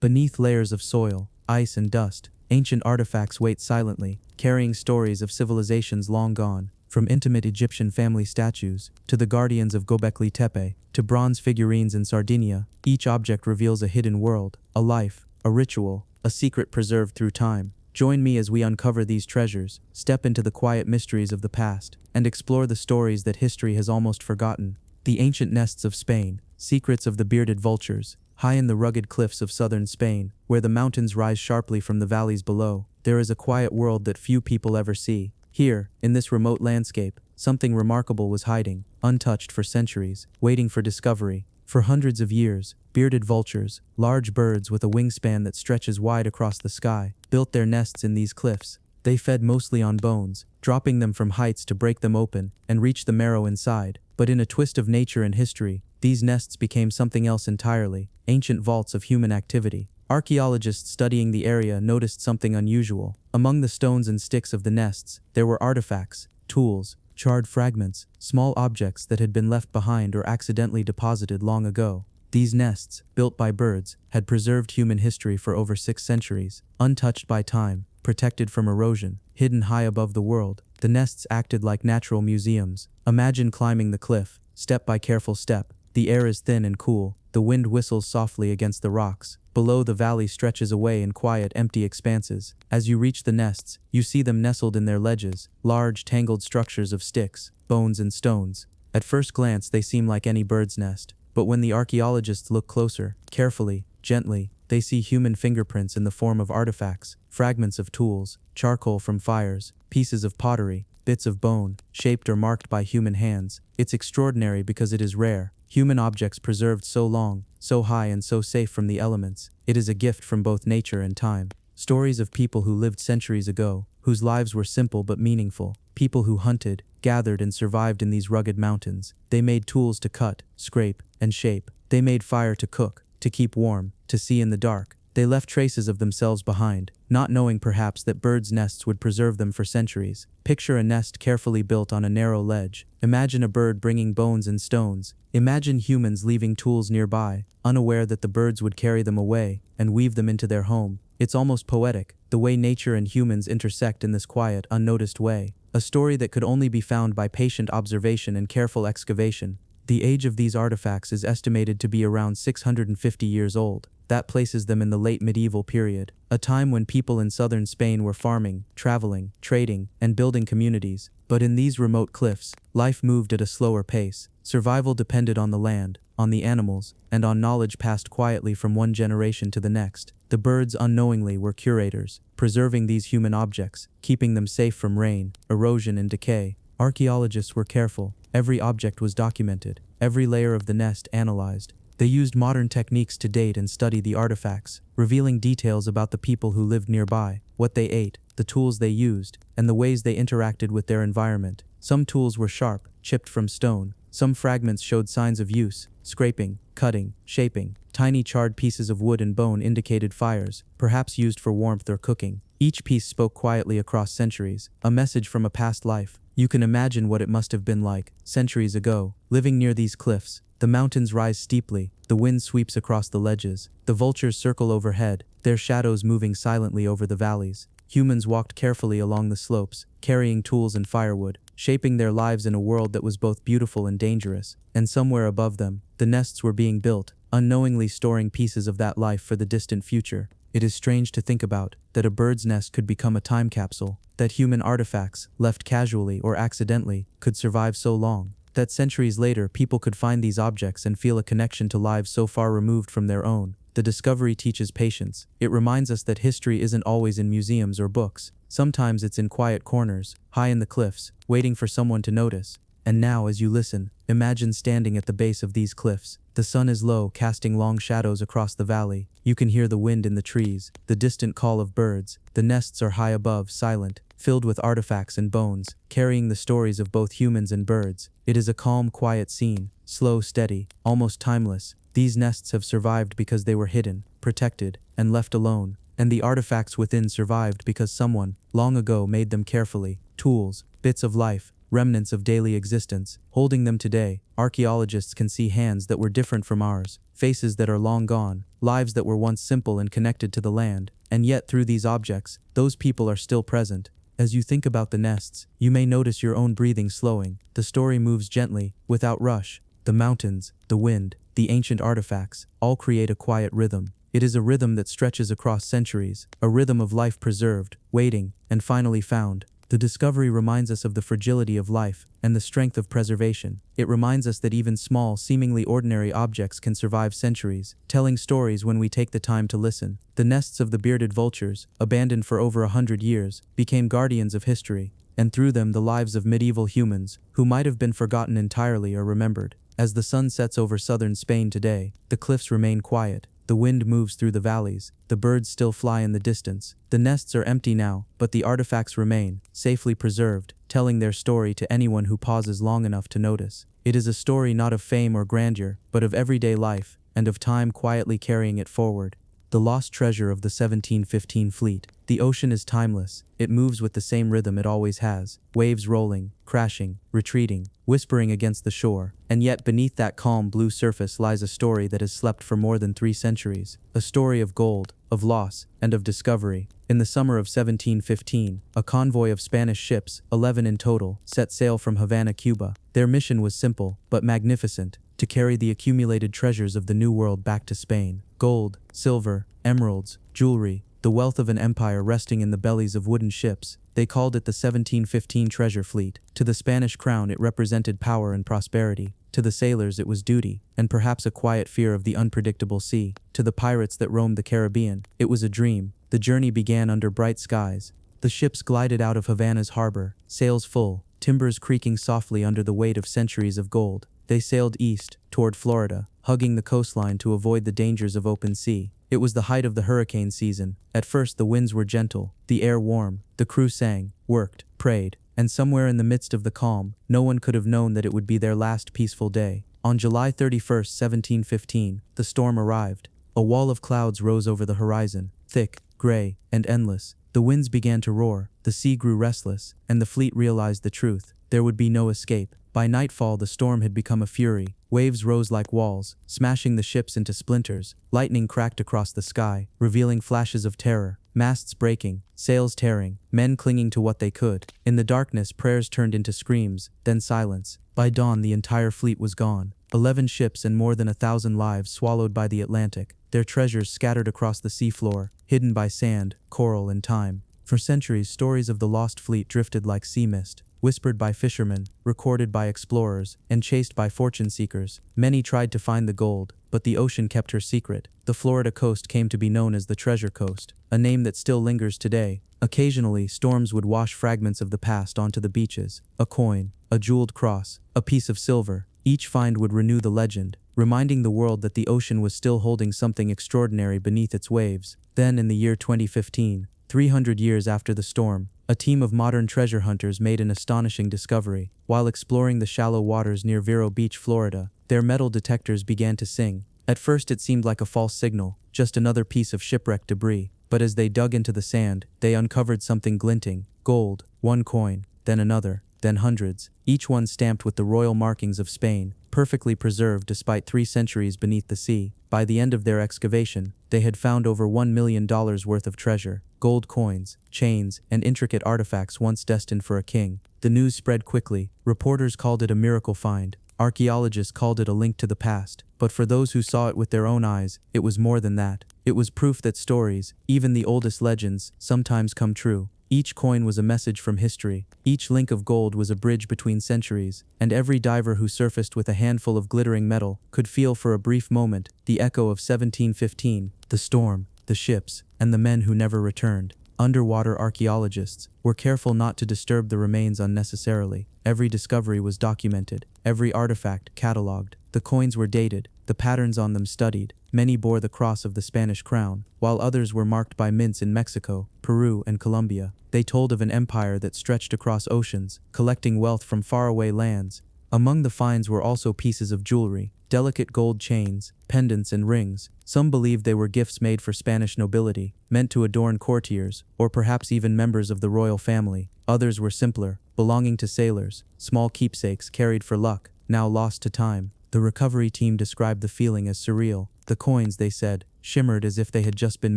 Beneath layers of soil, ice and dust, ancient artifacts wait silently, carrying stories of civilizations long gone. From intimate Egyptian family statues, to the guardians of Göbekli Tepe, to bronze figurines in Sardinia, each object reveals a hidden world, a life, a ritual, a secret preserved through time. Join me as we uncover these treasures, step into the quiet mysteries of the past, and explore the stories that history has almost forgotten. The ancient nests of Spain, secrets of the bearded vultures. High in the rugged cliffs of southern Spain, where the mountains rise sharply from the valleys below, there is a quiet world that few people ever see. Here, in this remote landscape, something remarkable was hiding, untouched for centuries, waiting for discovery. For hundreds of years, bearded vultures, large birds with a wingspan that stretches wide across the sky, built their nests in these cliffs. They fed mostly on bones, dropping them from heights to break them open and reach the marrow inside. But in a twist of nature and history, these nests became something else entirely, ancient vaults of human activity. Archaeologists studying the area noticed something unusual. Among the stones and sticks of the nests, there were artifacts, tools, charred fragments, small objects that had been left behind or accidentally deposited long ago. These nests, built by birds, had preserved human history for over 6 centuries, untouched by time, protected from erosion, hidden high above the world. The nests acted like natural museums. Imagine climbing the cliff, step by careful step. The air is thin and cool, the wind whistles softly against the rocks. Below, the valley stretches away in quiet, empty expanses. As you reach the nests, you see them nestled in their ledges, large, tangled structures of sticks, bones and stones. At first glance, they seem like any bird's nest, but when the archaeologists look closer, carefully, gently, they see human fingerprints in the form of artifacts, fragments of tools, charcoal from fires, pieces of pottery, bits of bone, shaped or marked by human hands. It's extraordinary because it is rare. Human objects preserved so long, so high and so safe from the elements. It is a gift from both nature and time. Stories of people who lived centuries ago, whose lives were simple but meaningful. People who hunted, gathered and survived in these rugged mountains. They made tools to cut, scrape, and shape. They made fire to cook, to keep warm, to see in the dark. They left traces of themselves behind, not knowing perhaps that birds' nests would preserve them for centuries. Picture a nest carefully built on a narrow ledge. Imagine a bird bringing bones and stones. Imagine humans leaving tools nearby, unaware that the birds would carry them away and weave them into their home. It's almost poetic, the way nature and humans intersect in this quiet, unnoticed way. A story that could only be found by patient observation and careful excavation. The age of these artifacts is estimated to be around 650 years old. That places them in the late medieval period, a time when people in southern Spain were farming, traveling, trading, and building communities. But in these remote cliffs, life moved at a slower pace. Survival depended on the land, on the animals, and on knowledge passed quietly from one generation to the next. The birds unknowingly were curators, preserving these human objects, keeping them safe from rain, erosion, and decay. Archaeologists were careful. Every object was documented, every layer of the nest analyzed. They used modern techniques to date and study the artifacts, revealing details about the people who lived nearby, what they ate, the tools they used, and the ways they interacted with their environment. Some tools were sharp, chipped from stone. Some fragments showed signs of use, scraping, cutting, shaping. Tiny charred pieces of wood and bone indicated fires, perhaps used for warmth or cooking. Each piece spoke quietly across centuries, a message from a past life. You can imagine what it must have been like, centuries ago, living near these cliffs. The mountains rise steeply, the wind sweeps across the ledges, the vultures circle overhead, their shadows moving silently over the valleys. Humans walked carefully along the slopes, carrying tools and firewood, shaping their lives in a world that was both beautiful and dangerous. And somewhere above them, the nests were being built, unknowingly storing pieces of that life for the distant future. It is strange to think about, that a bird's nest could become a time capsule, that human artifacts, left casually or accidentally, could survive so long, that centuries later people could find these objects and feel a connection to lives so far removed from their own. The discovery teaches patience. It reminds us that history isn't always in museums or books. Sometimes it's in quiet corners, high in the cliffs, waiting for someone to notice. And now, as you listen, imagine standing at the base of these cliffs. The sun is low, casting long shadows across the valley. You can hear the wind in the trees, the distant call of birds. The nests are high above, silent, filled with artifacts and bones, carrying the stories of both humans and birds. It is a calm, quiet scene, slow, steady, almost timeless. These nests have survived because they were hidden, protected, and left alone. And the artifacts within survived because someone, long ago, made them carefully. Tools, bits of life, remnants of daily existence. Holding them today, archaeologists can see hands that were different from ours, faces that are long gone, lives that were once simple and connected to the land, and yet through these objects, those people are still present. As you think about the nests, you may notice your own breathing slowing. The story moves gently, without rush. The mountains, the wind, the ancient artifacts, all create a quiet rhythm. It is a rhythm that stretches across centuries, a rhythm of life preserved, waiting, and finally found. The discovery reminds us of the fragility of life and the strength of preservation. It reminds us that even small, seemingly ordinary objects can survive centuries, telling stories when we take the time to listen. The nests of the bearded vultures, abandoned for over 100 years, became guardians of history, and through them the lives of medieval humans, who might have been forgotten entirely, are remembered. As the sun sets over southern Spain today, the cliffs remain quiet. The wind moves through the valleys, the birds still fly in the distance. The nests are empty now, but the artifacts remain, safely preserved, telling their story to anyone who pauses long enough to notice. It is a story not of fame or grandeur, but of everyday life, and of time quietly carrying it forward. The lost treasure of the 1715 fleet. The ocean is timeless. It moves with the same rhythm it always has, waves rolling, crashing, retreating, whispering against the shore, and yet beneath that calm blue surface lies a story that has slept for more than 3 centuries. A story of gold, of loss, and of discovery. In the summer of 1715, a convoy of Spanish ships, 11 in total, set sail from Havana, Cuba. Their mission was simple, but magnificent: to carry the accumulated treasures of the New World back to Spain. Gold, silver, emeralds, jewelry, the wealth of an empire resting in the bellies of wooden ships. They called it the 1715 treasure fleet. To the Spanish crown it represented power and prosperity. To the sailors it was duty, and perhaps a quiet fear of the unpredictable sea. To the pirates that roamed the Caribbean, it was a dream. The journey began under bright skies. The ships glided out of Havana's harbor, sails full, timbers creaking softly under the weight of centuries of gold. They sailed east, toward Florida, hugging the coastline to avoid the dangers of open sea. It was the height of the hurricane season. At first the winds were gentle, the air warm. The crew sang, worked, prayed, and somewhere in the midst of the calm, no one could have known that it would be their last peaceful day. On July 31, 1715, the storm arrived. A wall of clouds rose over the horizon, thick, gray, and endless. The winds began to roar, the sea grew restless, and the fleet realized the truth. There would be no escape. By nightfall the storm had become a fury. Waves rose like walls, smashing the ships into splinters. Lightning cracked across the sky, revealing flashes of terror. Masts breaking, sails tearing, men clinging to what they could. In the darkness prayers turned into screams, then silence. By dawn the entire fleet was gone. 11 ships and more than 1,000 lives swallowed by the Atlantic, their treasures scattered across the seafloor, hidden by sand, coral, and time. For centuries stories of the lost fleet drifted like sea mist, whispered by fishermen, recorded by explorers, and chased by fortune seekers. Many tried to find the gold, but the ocean kept her secret. The Florida coast came to be known as the Treasure Coast, a name that still lingers today. Occasionally, storms would wash fragments of the past onto the beaches. A coin, a jeweled cross, a piece of silver. Each find would renew the legend, reminding the world that the ocean was still holding something extraordinary beneath its waves. Then, in the year 2015, 300 years after the storm, a team of modern treasure hunters made an astonishing discovery. While exploring the shallow waters near Vero Beach, Florida, their metal detectors began to sing. At first it seemed like a false signal, just another piece of shipwreck debris. But as they dug into the sand, they uncovered something glinting. Gold, one coin, then another, then hundreds, each one stamped with the royal markings of Spain, perfectly preserved despite 3 centuries beneath the sea. By the end of their excavation, they had found over $1 million worth of treasure. Gold coins, chains, and intricate artifacts once destined for a king. The news spread quickly. Reporters called it a miracle find. Archaeologists called it a link to the past. But for those who saw it with their own eyes, it was more than that. It was proof that stories, even the oldest legends, sometimes come true. Each coin was a message from history. Each link of gold was a bridge between centuries. And every diver who surfaced with a handful of glittering metal could feel for a brief moment the echo of 1715, the storm, the ships, and the men who never returned. Underwater archaeologists were careful not to disturb the remains unnecessarily. Every discovery was documented, every artifact catalogued. The coins were dated, the patterns on them studied. Many bore the cross of the Spanish crown, while others were marked by mints in Mexico, Peru, and Colombia. They told of an empire that stretched across oceans, collecting wealth from faraway lands. Among the finds were also pieces of jewelry, delicate gold chains, pendants and rings. Some believed they were gifts made for Spanish nobility, meant to adorn courtiers, or perhaps even members of the royal family. Others were simpler, belonging to sailors, small keepsakes carried for luck, now lost to time. The recovery team described the feeling as surreal. The coins, they said, shimmered as if they had just been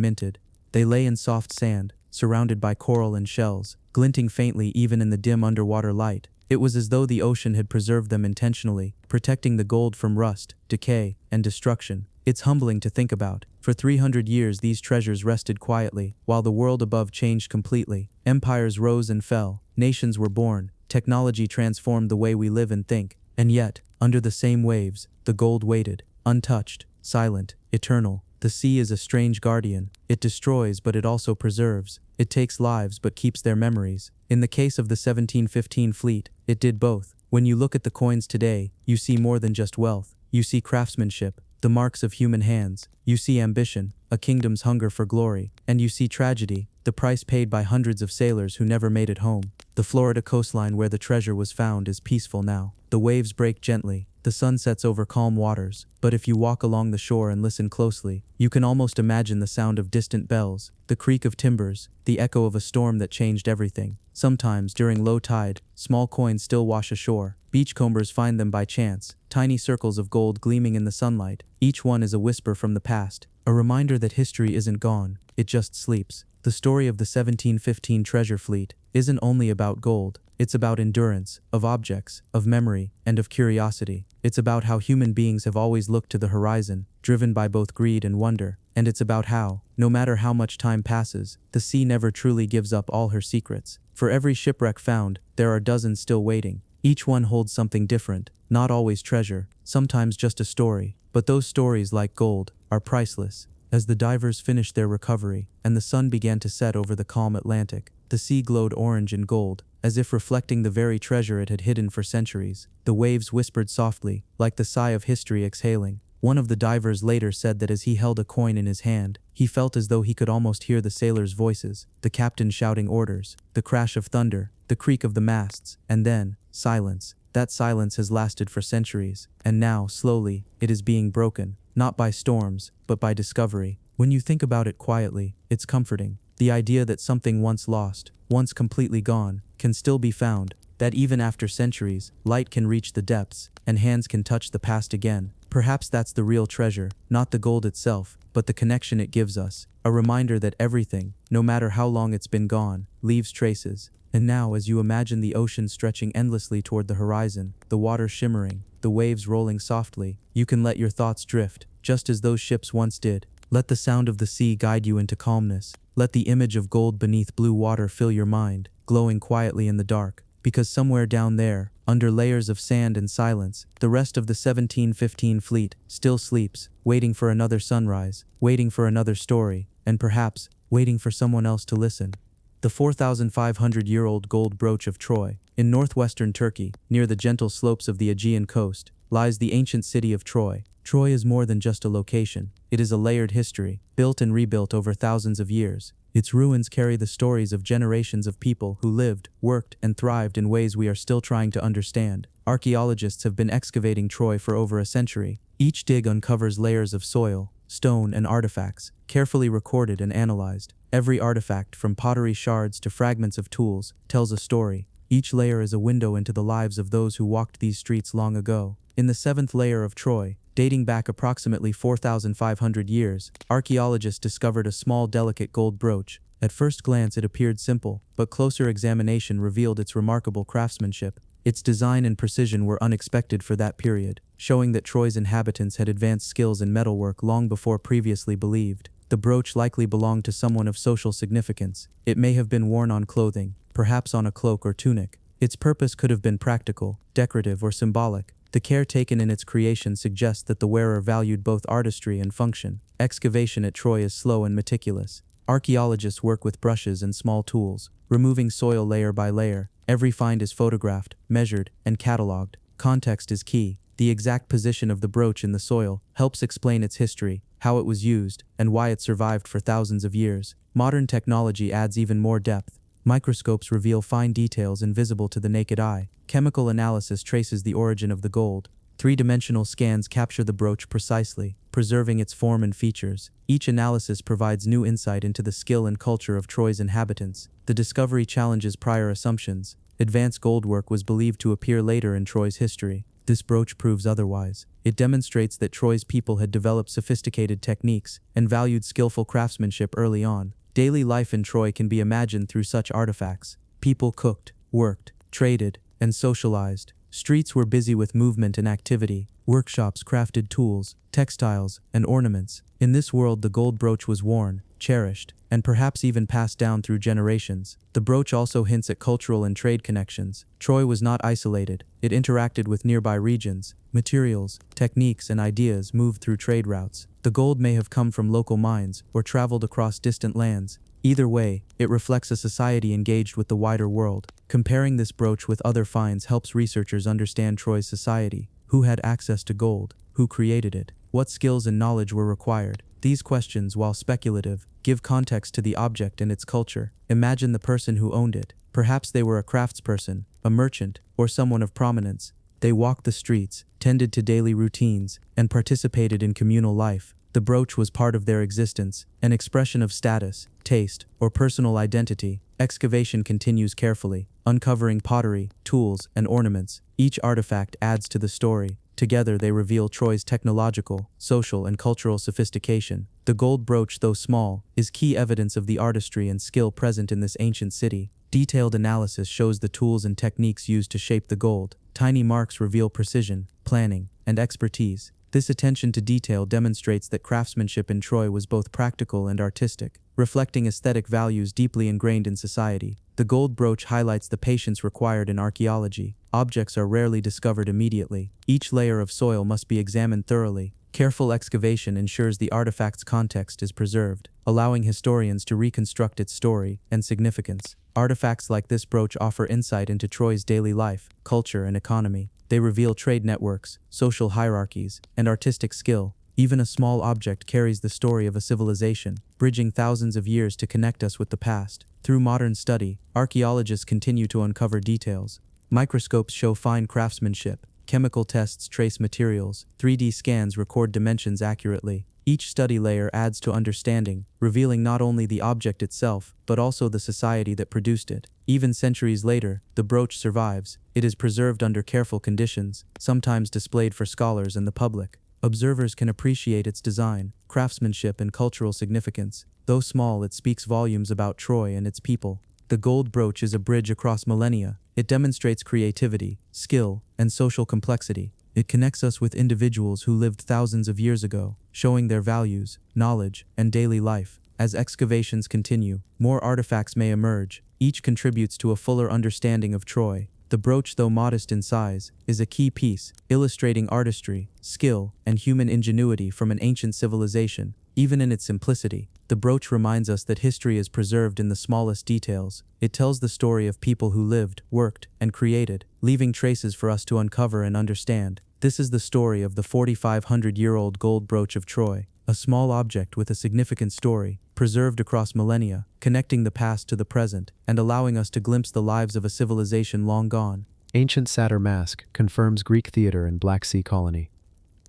minted. They lay in soft sand, surrounded by coral and shells, glinting faintly even in the dim underwater light. It was as though the ocean had preserved them intentionally, protecting the gold from rust, decay, and destruction. It's humbling to think about. For 300 years these treasures rested quietly, while the world above changed completely. Empires rose and fell, nations were born, technology transformed the way we live and think. And yet, under the same waves, the gold waited, untouched, silent, eternal. The sea is a strange guardian. It destroys but it also preserves. It takes lives but keeps their memories. In the case of the 1715 fleet, it did both. When you look at the coins today, you see more than just wealth. You see craftsmanship, the marks of human hands. You see ambition, a kingdom's hunger for glory. And you see tragedy, the price paid by hundreds of sailors who never made it home. The Florida coastline where the treasure was found is peaceful now. The waves break gently. The sun sets over calm waters, but if you walk along the shore and listen closely, you can almost imagine the sound of distant bells, the creak of timbers, the echo of a storm that changed everything. Sometimes, during low tide, small coins still wash ashore. Beachcombers find them by chance, tiny circles of gold gleaming in the sunlight. Each one is a whisper from the past, a reminder that history isn't gone, it just sleeps. The story of the 1715 treasure fleet isn't only about gold. It's about endurance, of objects, of memory, and of curiosity. It's about how human beings have always looked to the horizon, driven by both greed and wonder. And it's about how, no matter how much time passes, the sea never truly gives up all her secrets. For every shipwreck found, there are dozens still waiting. Each one holds something different, not always treasure, sometimes just a story. But those stories, like gold, are priceless. As the divers finished their recovery, and the sun began to set over the calm Atlantic, the sea glowed orange and gold, as if reflecting the very treasure it had hidden for centuries. The waves whispered softly, like the sigh of history exhaling. One of the divers later said that as he held a coin in his hand, he felt as though he could almost hear the sailors' voices, the captain shouting orders, the crash of thunder, the creak of the masts, and then, silence. That silence has lasted for centuries, and now, slowly, it is being broken, not by storms, but by discovery. When you think about it quietly, it's comforting. The idea that something once lost, once completely gone, can still be found, that even after centuries, light can reach the depths, and hands can touch the past again. Perhaps that's the real treasure, not the gold itself, but the connection it gives us, a reminder that everything, no matter how long it's been gone, leaves traces. And now, as you imagine the ocean stretching endlessly toward the horizon, the water shimmering, the waves rolling softly, you can let your thoughts drift, just as those ships once did. Let the sound of the sea guide you into calmness. Let the image of gold beneath blue water fill your mind, glowing quietly in the dark. Because somewhere down there, under layers of sand and silence, the rest of the 1715 fleet still sleeps, waiting for another sunrise, waiting for another story, and perhaps, waiting for someone else to listen. The 4,500-year-old gold brooch of Troy. In northwestern Turkey, near the gentle slopes of the Aegean coast, lies the ancient city of Troy. Troy is more than just a location. It is a layered history, built and rebuilt over thousands of years. Its ruins carry the stories of generations of people who lived, worked, and thrived in ways we are still trying to understand. Archaeologists have been excavating Troy for over a century. Each dig uncovers layers of soil, stone, and artifacts, carefully recorded and analyzed. Every artifact, from pottery shards to fragments of tools, tells a story. Each layer is a window into the lives of those who walked these streets long ago. In the seventh layer of Troy, dating back approximately 4,500 years, archaeologists discovered a small, delicate gold brooch. At first glance it appeared simple, but closer examination revealed its remarkable craftsmanship. Its design and precision were unexpected for that period, showing that Troy's inhabitants had advanced skills in metalwork long before previously believed. The brooch likely belonged to someone of social significance. It may have been worn on clothing, perhaps on a cloak or tunic. Its purpose could have been practical, decorative, or symbolic. The care taken in its creation suggests that the wearer valued both artistry and function. Excavation at Troy is slow and meticulous. Archaeologists work with brushes and small tools, removing soil layer by layer. Every find is photographed, measured, and catalogued. Context is key. The exact position of the brooch in the soil helps explain its history, how it was used, and why it survived for thousands of years. Modern technology adds even more depth. Microscopes reveal fine details invisible to the naked eye. Chemical analysis traces the origin of the gold. Three-dimensional scans capture the brooch precisely, preserving its form and features. Each analysis provides new insight into the skill and culture of Troy's inhabitants. The discovery challenges prior assumptions. Advanced goldwork was believed to appear later in Troy's history. This brooch proves otherwise. It demonstrates that Troy's people had developed sophisticated techniques and valued skillful craftsmanship early on. Daily life in Troy can be imagined through such artifacts. People cooked, worked, traded, and socialized. Streets were busy with movement and activity. Workshops crafted tools, textiles, and ornaments. In this world, the gold brooch was worn, cherished, and perhaps even passed down through generations. The brooch also hints at cultural and trade connections. Troy was not isolated. It interacted with nearby regions. Materials, techniques, and ideas moved through trade routes. The gold may have come from local mines or traveled across distant lands. Either way, it reflects a society engaged with the wider world. Comparing this brooch with other finds helps researchers understand Troy's society. Who had access to gold? Who created it? What skills and knowledge were required? These questions, while speculative, give context to the object and its culture. Imagine the person who owned it. Perhaps they were a craftsperson, a merchant, or someone of prominence. They walked the streets, tended to daily routines, and participated in communal life. The brooch was part of their existence, an expression of status, taste, or personal identity. Excavation continues carefully, uncovering pottery, tools, and ornaments. Each artifact adds to the story. Together they reveal Troy's technological, social, and cultural sophistication. The gold brooch, though small, is key evidence of the artistry and skill present in this ancient city. Detailed analysis shows the tools and techniques used to shape the gold. Tiny marks reveal precision, planning, and expertise. This attention to detail demonstrates that craftsmanship in Troy was both practical and artistic, reflecting aesthetic values deeply ingrained in society. The gold brooch highlights the patience required in archaeology. Objects are rarely discovered immediately. Each layer of soil must be examined thoroughly. Careful excavation ensures the artifact's context is preserved, allowing historians to reconstruct its story and significance. Artifacts like this brooch offer insight into Troy's daily life, culture, and economy. They reveal trade networks, social hierarchies, and artistic skill. Even a small object carries the story of a civilization, bridging thousands of years to connect us with the past. Through modern study, archaeologists continue to uncover details. Microscopes show fine craftsmanship. Chemical tests trace materials. 3D scans record dimensions accurately. Each study layer adds to understanding, revealing not only the object itself, but also the society that produced it. Even centuries later, the brooch survives. It is preserved under careful conditions, sometimes displayed for scholars and the public. Observers can appreciate its design, craftsmanship, and cultural significance. Though small, it speaks volumes about Troy and its people. The gold brooch is a bridge across millennia. It demonstrates creativity, skill, and social complexity. It connects us with individuals who lived thousands of years ago, showing their values, knowledge, and daily life. As excavations continue, more artifacts may emerge. Each contributes to a fuller understanding of Troy. The brooch, though modest in size, is a key piece, illustrating artistry, skill, and human ingenuity from an ancient civilization. Even in its simplicity, the brooch reminds us that history is preserved in the smallest details. It tells the story of people who lived, worked, and created, leaving traces for us to uncover and understand. This is the story of the 4,500-year-old gold brooch of Troy, a small object with a significant story, preserved across millennia, connecting the past to the present, and allowing us to glimpse the lives of a civilization long gone. Ancient satyr mask confirms Greek theater in Black Sea colony.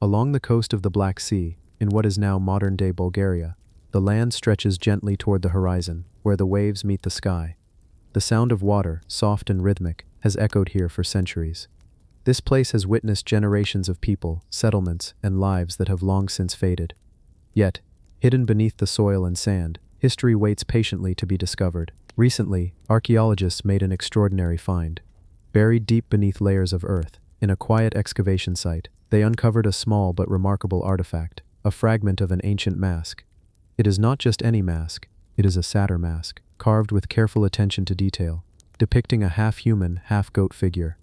Along the coast of the Black Sea, in what is now modern-day Bulgaria, the land stretches gently toward the horizon, where the waves meet the sky. The sound of water, soft and rhythmic, has echoed here for centuries. This place has witnessed generations of people, settlements, and lives that have long since faded. Yet, hidden beneath the soil and sand, history waits patiently to be discovered. Recently, archaeologists made an extraordinary find. Buried deep beneath layers of earth, in a quiet excavation site, they uncovered a small but remarkable artifact, a fragment of an ancient mask. It is not just any mask, it is a satyr mask, carved with careful attention to detail, depicting a half-human, half-goat figure.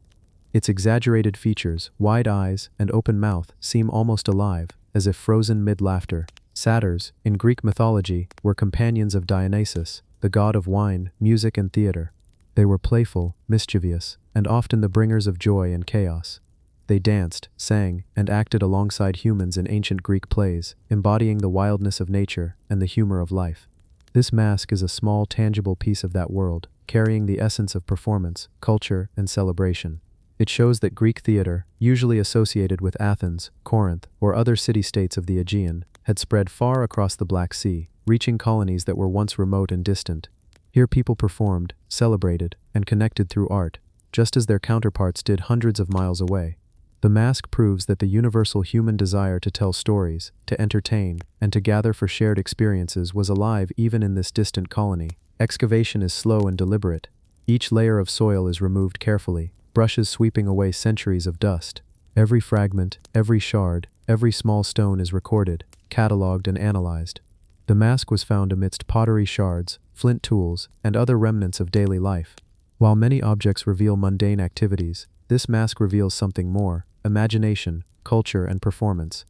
Its exaggerated features, wide eyes, and open mouth seem almost alive, as if frozen mid-laughter. Satyrs, in Greek mythology, were companions of Dionysus, the god of wine, music, and theater. They were playful, mischievous, and often the bringers of joy and chaos. They danced, sang, and acted alongside humans in ancient Greek plays, embodying the wildness of nature and the humor of life. This mask is a small, tangible piece of that world, carrying the essence of performance, culture, and celebration. It shows that Greek theater, usually associated with Athens, Corinth, or other city-states of the Aegean, had spread far across the Black Sea, reaching colonies that were once remote and distant. Here people performed, celebrated, and connected through art, just as their counterparts did hundreds of miles away. The mask proves that the universal human desire to tell stories, to entertain, and to gather for shared experiences was alive even in this distant colony. Excavation is slow and deliberate. Each layer of soil is removed carefully, brushes sweeping away centuries of dust. Every fragment, every shard, every small stone is recorded, catalogued, and analyzed. The mask was found amidst pottery shards, flint tools, and other remnants of daily life. While many objects reveal mundane activities, this mask reveals something more: imagination, culture, and performance.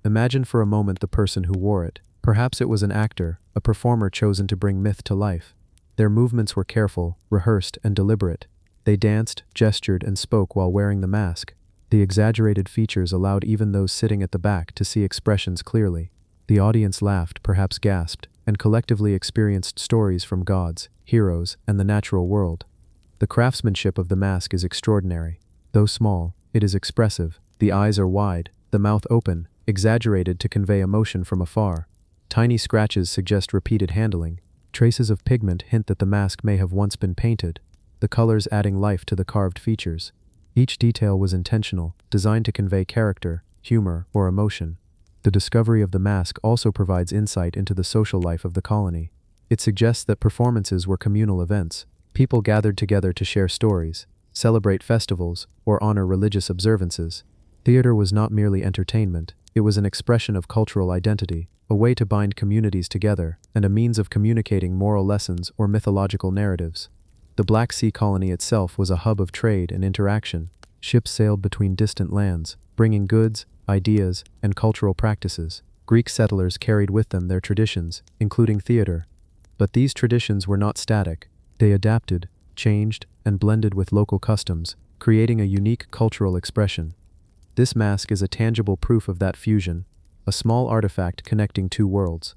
Imagine for a moment the person who wore it. Perhaps it was an actor, a performer chosen to bring myth to life. Their movements were careful, rehearsed, and deliberate. They danced, gestured, and spoke while wearing the mask. The exaggerated features allowed even those sitting at the back to see expressions clearly. The audience laughed, perhaps gasped, and collectively experienced stories from gods, heroes, and the natural world. The craftsmanship of the mask is extraordinary. Though small, it is expressive. The eyes are wide, the mouth open, exaggerated to convey emotion from afar. Tiny scratches suggest repeated handling. Traces of pigment hint that the mask may have once been painted, the colors adding life to the carved features. Each detail was intentional, designed to convey character, humor, or emotion. The discovery of the mask also provides insight into the social life of the colony. It suggests that performances were communal events. People gathered together to share stories, celebrate festivals, or honor religious observances. Theater was not merely entertainment, it was an expression of cultural identity, a way to bind communities together, and a means of communicating moral lessons or mythological narratives. The Black Sea colony itself was a hub of trade and interaction. Ships sailed between distant lands, bringing goods, ideas, and cultural practices. Greek settlers carried with them their traditions, including theater. But these traditions were not static. They adapted, changed, and blended with local customs, creating a unique cultural expression. This mask is a tangible proof of that fusion, a small artifact connecting two worlds.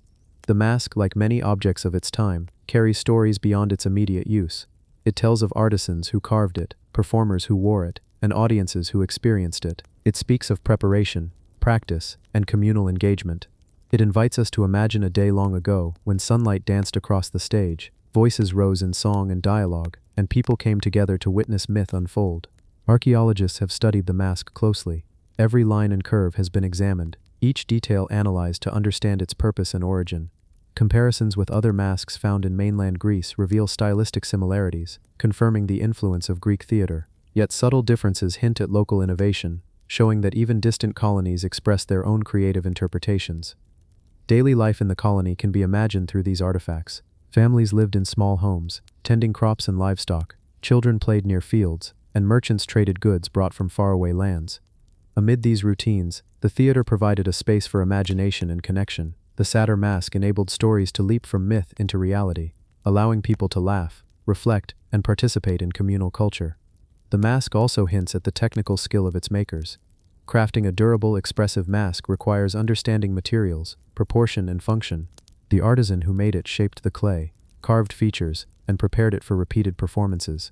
The mask, like many objects of its time, carries stories beyond its immediate use. It tells of artisans who carved it, performers who wore it, and audiences who experienced it. It speaks of preparation, practice, and communal engagement. It invites us to imagine a day long ago when sunlight danced across the stage, voices rose in song and dialogue, and people came together to witness myth unfold. Archaeologists have studied the mask closely. Every line and curve has been examined, each detail analyzed to understand its purpose and origin. Comparisons with other masks found in mainland Greece reveal stylistic similarities, confirming the influence of Greek theater. Yet subtle differences hint at local innovation, showing that even distant colonies express their own creative interpretations. Daily life in the colony can be imagined through these artifacts. Families lived in small homes, tending crops and livestock. Children played near fields, and merchants traded goods brought from faraway lands. Amid these routines, the theater provided a space for imagination and connection. The satyr mask enabled stories to leap from myth into reality, allowing people to laugh, reflect, and participate in communal culture. The mask also hints at the technical skill of its makers. Crafting a durable, expressive mask requires understanding materials, proportion, and function. The artisan who made it shaped the clay, carved features, and prepared it for repeated performances.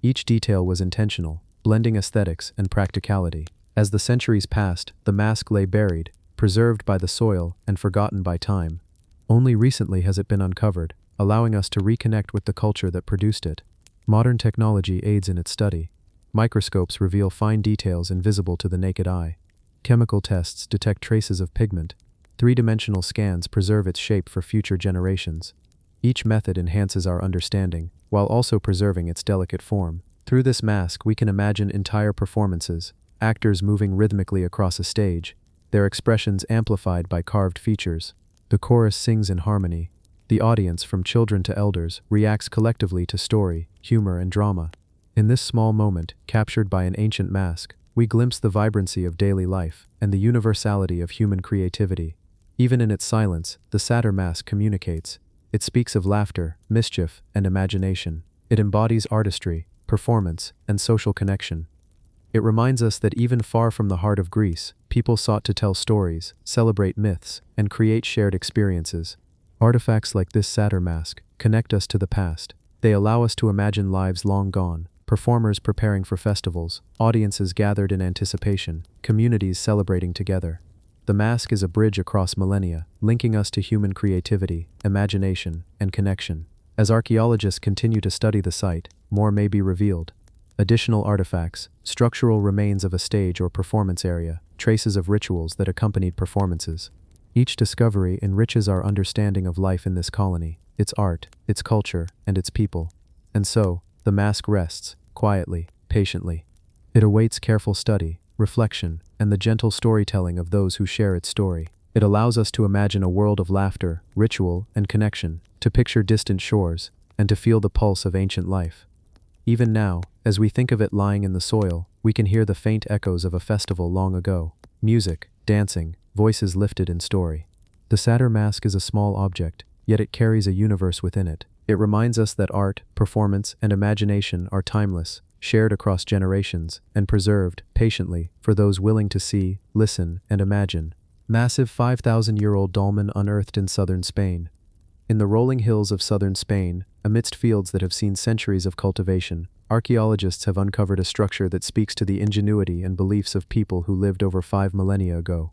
Each detail was intentional, blending aesthetics and practicality. As the centuries passed, the mask lay buried, preserved by the soil and forgotten by time. Only recently has it been uncovered, allowing us to reconnect with the culture that produced it. Modern technology aids in its study. Microscopes reveal fine details invisible to the naked eye. Chemical tests detect traces of pigment. Three-dimensional scans preserve its shape for future generations. Each method enhances our understanding, while also preserving its delicate form. Through this mask, we can imagine entire performances, actors moving rhythmically across a stage, their expressions amplified by carved features. The chorus sings in harmony. The audience, from children to elders, reacts collectively to story, humor, and drama. In this small moment, captured by an ancient mask, we glimpse the vibrancy of daily life and the universality of human creativity. Even in its silence, the satyr mask communicates. It speaks of laughter, mischief, and imagination. It embodies artistry, performance, and social connection. It reminds us that even far from the heart of Greece, people sought to tell stories, celebrate myths, and create shared experiences. Artifacts like this satyr mask connect us to the past. They allow us to imagine lives long gone, performers preparing for festivals, audiences gathered in anticipation, communities celebrating together. The mask is a bridge across millennia, linking us to human creativity, imagination, and connection. As archaeologists continue to study the site, more may be revealed. Additional artifacts, structural remains of a stage or performance area, traces of rituals that accompanied performances. Each discovery enriches our understanding of life in this colony, its art, its culture, and its people. And so, the mask rests, quietly, patiently. It awaits careful study, reflection, and the gentle storytelling of those who share its story. It allows us to imagine a world of laughter, ritual, and connection, to picture distant shores, and to feel the pulse of ancient life. Even now, as we think of it lying in the soil, we can hear the faint echoes of a festival long ago. Music, dancing, voices lifted in story. The Satyr mask is a small object, yet it carries a universe within it. It reminds us that art, performance, and imagination are timeless, shared across generations, and preserved, patiently, for those willing to see, listen, and imagine. Massive 5,000-year-old dolmen unearthed in southern Spain. In the rolling hills of southern Spain, amidst fields that have seen centuries of cultivation, archaeologists have uncovered a structure that speaks to the ingenuity and beliefs of people who lived over 5 millennia ago.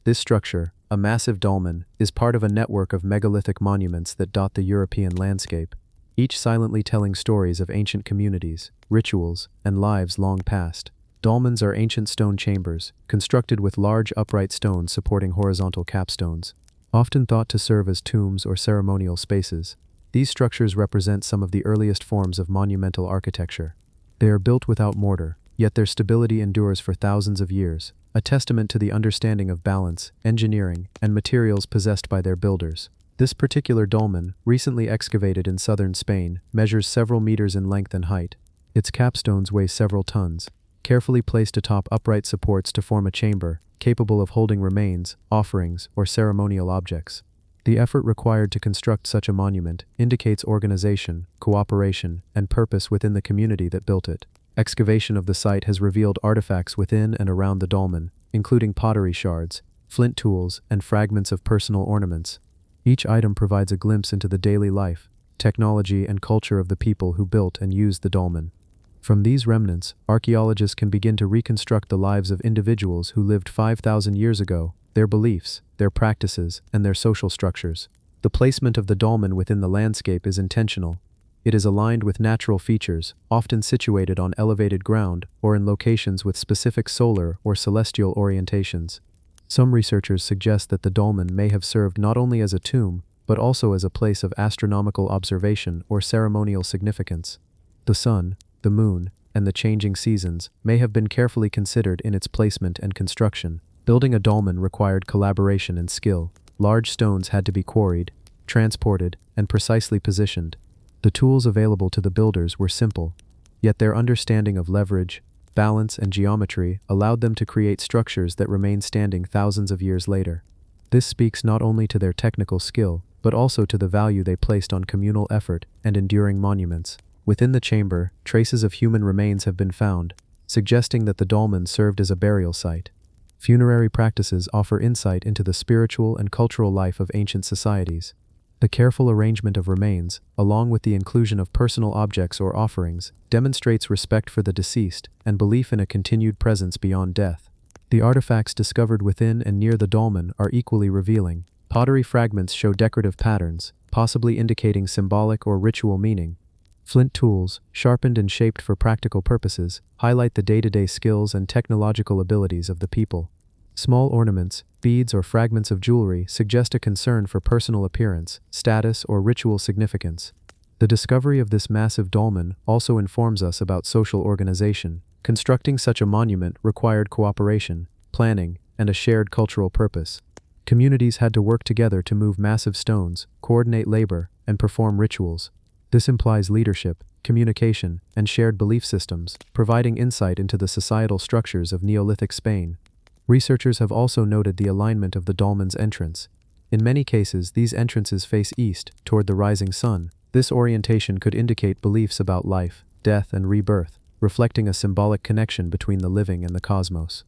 This structure, a massive dolmen, is part of a network of megalithic monuments that dot the European landscape, each silently telling stories of ancient communities, rituals, and lives long past. Dolmens are ancient stone chambers, constructed with large upright stones supporting horizontal capstones. Often thought to serve as tombs or ceremonial spaces, these structures represent some of the earliest forms of monumental architecture. They are built without mortar, yet their stability endures for thousands of years, a testament to the understanding of balance, engineering, and materials possessed by their builders. This particular dolmen, recently excavated in southern Spain, measures several meters in length and height. Its capstones weigh several tons, carefully placed atop upright supports to form a chamber, capable of holding remains, offerings, or ceremonial objects. The effort required to construct such a monument indicates organization, cooperation, and purpose within the community that built it. Excavation of the site has revealed artifacts within and around the dolmen, including pottery shards, flint tools, and fragments of personal ornaments. Each item provides a glimpse into the daily life, technology, and culture of the people who built and used the dolmen. From these remnants, archaeologists can begin to reconstruct the lives of individuals who lived 5,000 years ago, their beliefs, their practices, and their social structures. The placement of the dolmen within the landscape is intentional. It is aligned with natural features, often situated on elevated ground or in locations with specific solar or celestial orientations. Some researchers suggest that the dolmen may have served not only as a tomb, but also as a place of astronomical observation or ceremonial significance. The sun, the moon, and the changing seasons may have been carefully considered in its placement and construction. Building a dolmen required collaboration and skill. Large stones had to be quarried, transported, and precisely positioned. The tools available to the builders were simple, yet their understanding of leverage, balance, and geometry allowed them to create structures that remain standing thousands of years later. This speaks not only to their technical skill, but also to the value they placed on communal effort and enduring monuments. Within the chamber, traces of human remains have been found, suggesting that the dolmen served as a burial site. Funerary practices offer insight into the spiritual and cultural life of ancient societies. The careful arrangement of remains, along with the inclusion of personal objects or offerings, demonstrates respect for the deceased and belief in a continued presence beyond death. The artifacts discovered within and near the dolmen are equally revealing. Pottery fragments show decorative patterns, possibly indicating symbolic or ritual meaning. Flint tools, sharpened and shaped for practical purposes, highlight the day-to-day skills and technological abilities of the people. Small ornaments, beads, or fragments of jewelry suggest a concern for personal appearance, status, or ritual significance. The discovery of this massive dolmen also informs us about social organization. Constructing such a monument required cooperation, planning, and a shared cultural purpose. Communities had to work together to move massive stones, coordinate labor, and perform rituals. This implies leadership, communication, and shared belief systems, providing insight into the societal structures of Neolithic Spain. Researchers have also noted the alignment of the dolmen's entrance. In many cases, these entrances face east, toward the rising sun. This orientation could indicate beliefs about life, death, and rebirth, reflecting a symbolic connection between the living and the cosmos.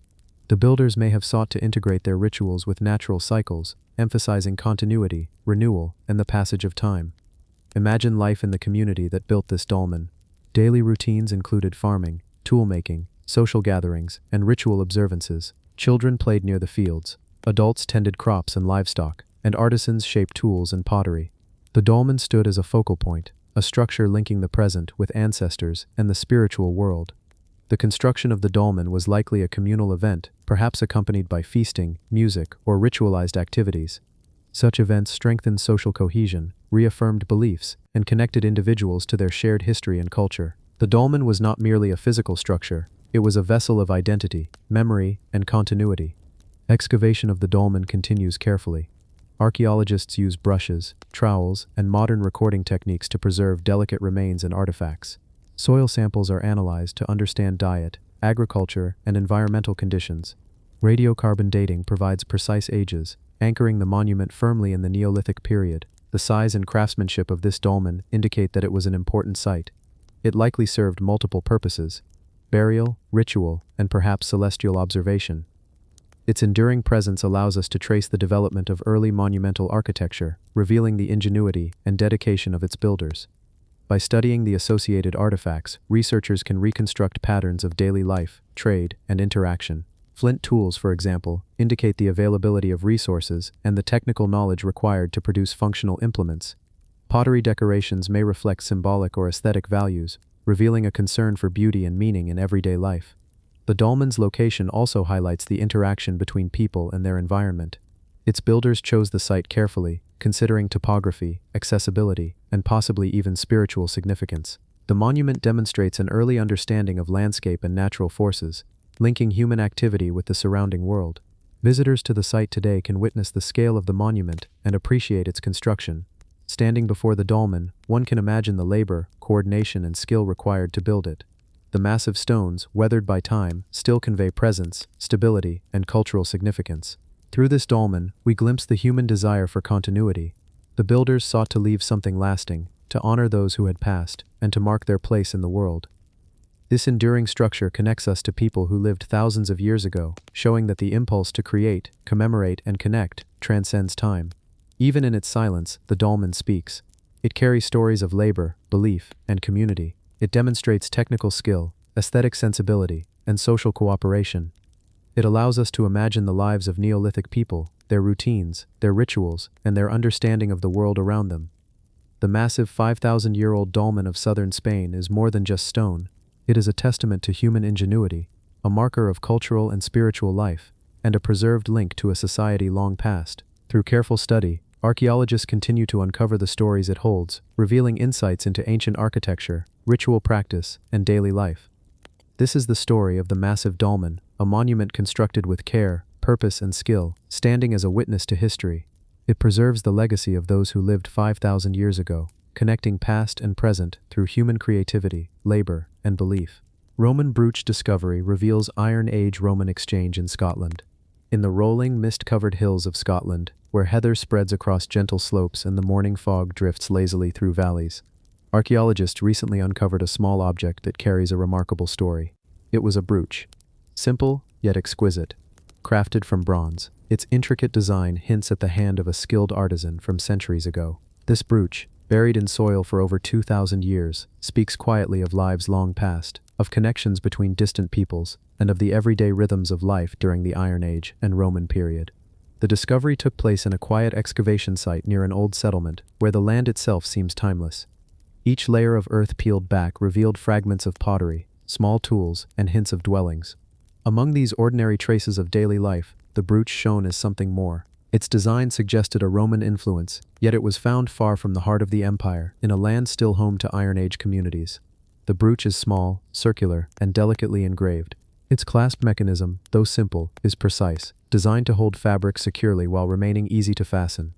The builders may have sought to integrate their rituals with natural cycles, emphasizing continuity, renewal, and the passage of time. Imagine life in the community that built this dolmen. Daily routines included farming, tool-making, social gatherings, and ritual observances. Children played near the fields, adults tended crops and livestock, and artisans shaped tools and pottery. The dolmen stood as a focal point, a structure linking the present with ancestors and the spiritual world. The construction of the dolmen was likely a communal event, perhaps accompanied by feasting, music, or ritualized activities. Such events strengthened social cohesion, reaffirmed beliefs, and connected individuals to their shared history and culture. The dolmen was not merely a physical structure, it was a vessel of identity, memory, and continuity. Excavation of the dolmen continues carefully. Archaeologists use brushes, trowels, and modern recording techniques to preserve delicate remains and artifacts. Soil samples are analyzed to understand diet, agriculture, and environmental conditions. Radiocarbon dating provides precise ages, anchoring the monument firmly in the Neolithic period. The size and craftsmanship of this dolmen indicate that it was an important site. It likely served multiple purposes: burial, ritual, and perhaps celestial observation. Its enduring presence allows us to trace the development of early monumental architecture, revealing the ingenuity and dedication of its builders. By studying the associated artifacts, researchers can reconstruct patterns of daily life, trade, and interaction. Flint tools, for example, indicate the availability of resources and the technical knowledge required to produce functional implements. Pottery decorations may reflect symbolic or aesthetic values, revealing a concern for beauty and meaning in everyday life. The dolmen's location also highlights the interaction between people and their environment. Its builders chose the site carefully, considering topography, accessibility, and possibly even spiritual significance. The monument demonstrates an early understanding of landscape and natural forces, linking human activity with the surrounding world. Visitors to the site today can witness the scale of the monument and appreciate its construction. Standing before the dolmen, one can imagine the labor, coordination, and skill required to build it. The massive stones, weathered by time, still convey presence, stability, and cultural significance. Through this dolmen, we glimpse the human desire for continuity. The builders sought to leave something lasting, to honor those who had passed, and to mark their place in the world. This enduring structure connects us to people who lived thousands of years ago, showing that the impulse to create, commemorate, and connect transcends time. Even in its silence, the dolmen speaks. It carries stories of labor, belief, and community. It demonstrates technical skill, aesthetic sensibility, and social cooperation. It allows us to imagine the lives of Neolithic people, their routines, their rituals, and their understanding of the world around them. The massive 5,000-year-old dolmen of southern Spain is more than just stone. It is a testament to human ingenuity, a marker of cultural and spiritual life, and a preserved link to a society long past. Through careful study, archaeologists continue to uncover the stories it holds, revealing insights into ancient architecture, ritual practice, and daily life. This is the story of the massive dolmen, a monument constructed with care, purpose, and skill, standing as a witness to history. It preserves the legacy of those who lived 5,000 years ago, connecting past and present through human creativity, labor, and belief. Roman brooch discovery reveals Iron Age Roman exchange in Scotland. In the rolling, mist-covered hills of Scotland, where heather spreads across gentle slopes and the morning fog drifts lazily through valleys, archaeologists recently uncovered a small object that carries a remarkable story. It was a brooch. Simple, yet exquisite. Crafted from bronze, its intricate design hints at the hand of a skilled artisan from centuries ago. This brooch, buried in soil for over 2,000 years, speaks quietly of lives long past, of connections between distant peoples, and of the everyday rhythms of life during the Iron Age and Roman period. The discovery took place in a quiet excavation site near an old settlement, where the land itself seems timeless. Each layer of earth peeled back revealed fragments of pottery, small tools, and hints of dwellings. Among these ordinary traces of daily life, the brooch shone as something more. Its design suggested a Roman influence, yet it was found far from the heart of the empire, in a land still home to Iron Age communities. The brooch is small, circular, and delicately engraved. Its clasp mechanism, though simple, is precise, designed to hold fabric securely while remaining easy to fasten.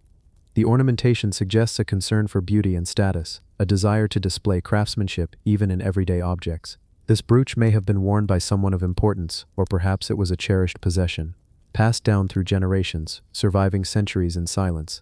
The ornamentation suggests a concern for beauty and status, a desire to display craftsmanship even in everyday objects. This brooch may have been worn by someone of importance, or perhaps it was a cherished possession, passed down through generations, surviving centuries in silence.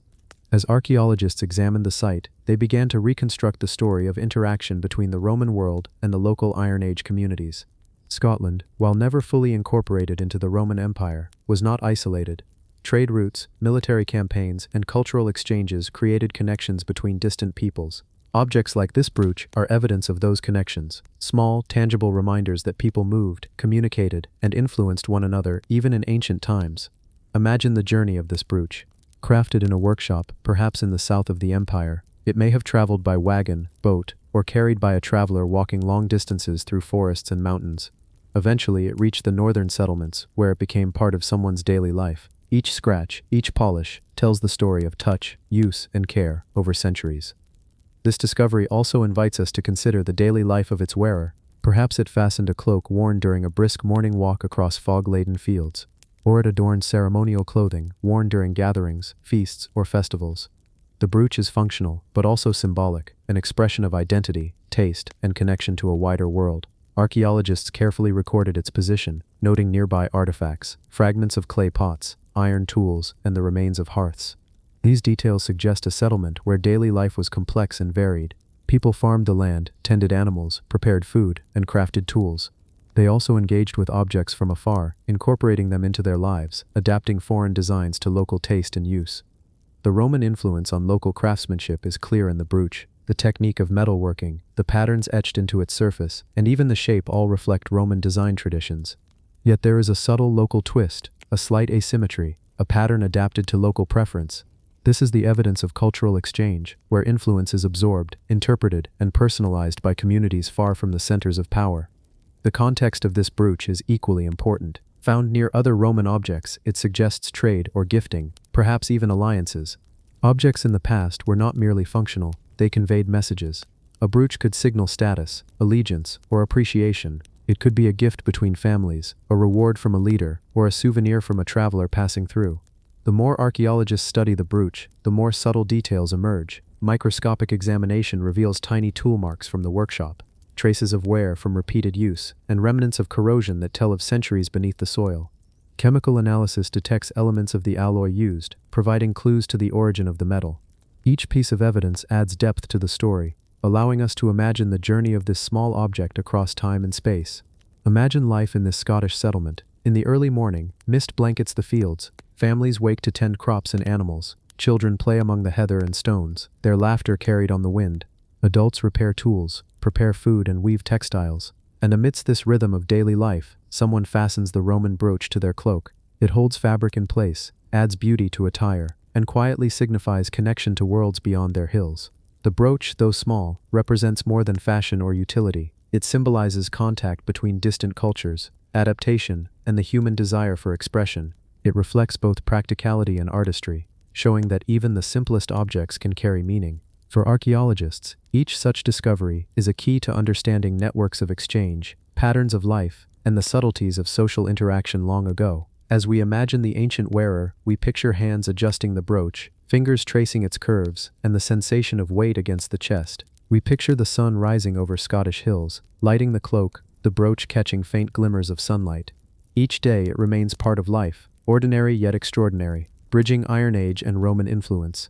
As archaeologists examined the site, they began to reconstruct the story of interaction between the Roman world and the local Iron Age communities. Scotland, while never fully incorporated into the Roman Empire, was not isolated. Trade routes, military campaigns, and cultural exchanges created connections between distant peoples. Objects like this brooch are evidence of those connections, small, tangible reminders that people moved, communicated, and influenced one another even in ancient times. Imagine the journey of this brooch. Crafted in a workshop, perhaps in the south of the empire, it may have traveled by wagon, boat, or carried by a traveler walking long distances through forests and mountains. Eventually, it reached the northern settlements, where it became part of someone's daily life. Each scratch, each polish, tells the story of touch, use, and care over centuries. This discovery also invites us to consider the daily life of its wearer. Perhaps it fastened a cloak worn during a brisk morning walk across fog-laden fields, or it adorned ceremonial clothing worn during gatherings, feasts, or festivals. The brooch is functional, but also symbolic, an expression of identity, taste, and connection to a wider world. Archaeologists carefully recorded its position, noting nearby artifacts, fragments of clay pots, iron tools, and the remains of hearths. These details suggest a settlement where daily life was complex and varied. People farmed the land, tended animals, prepared food, and crafted tools. They also engaged with objects from afar, incorporating them into their lives, adapting foreign designs to local taste and use. The Roman influence on local craftsmanship is clear in the brooch. The technique of metalworking, the patterns etched into its surface, and even the shape all reflect Roman design traditions. Yet there is a subtle local twist, a slight asymmetry, a pattern adapted to local preference. This is the evidence of cultural exchange, where influence is absorbed, interpreted, and personalized by communities far from the centers of power. The context of this brooch is equally important. Found near other Roman objects, it suggests trade or gifting, perhaps even alliances. Objects in the past were not merely functional, they conveyed messages. A brooch could signal status, allegiance, or appreciation. It could be a gift between families, a reward from a leader, or a souvenir from a traveler passing through. The more archaeologists study the brooch, the more subtle details emerge. Microscopic examination reveals tiny tool marks from the workshop, traces of wear from repeated use, and remnants of corrosion that tell of centuries beneath the soil. Chemical analysis detects elements of the alloy used, providing clues to the origin of the metal. Each piece of evidence adds depth to the story, allowing us to imagine the journey of this small object across time and space. Imagine life in this Scottish settlement. In the early morning, mist blankets the fields. Families wake to tend crops and animals. Children play among the heather and stones, their laughter carried on the wind. Adults repair tools, prepare food, and weave textiles. And amidst this rhythm of daily life, someone fastens the Roman brooch to their cloak. It holds fabric in place, adds beauty to attire, and quietly signifies connection to worlds beyond their hills. The brooch, though small, represents more than fashion or utility. It symbolizes contact between distant cultures, adaptation, and the human desire for expression. It reflects both practicality and artistry, showing that even the simplest objects can carry meaning. For archaeologists, each such discovery is a key to understanding networks of exchange, patterns of life, and the subtleties of social interaction long ago. As we imagine the ancient wearer, we picture hands adjusting the brooch, fingers tracing its curves, and the sensation of weight against the chest. We picture the sun rising over Scottish hills, lighting the cloak, the brooch catching faint glimmers of sunlight. Each day it remains part of life, ordinary yet extraordinary, bridging Iron Age and Roman influence.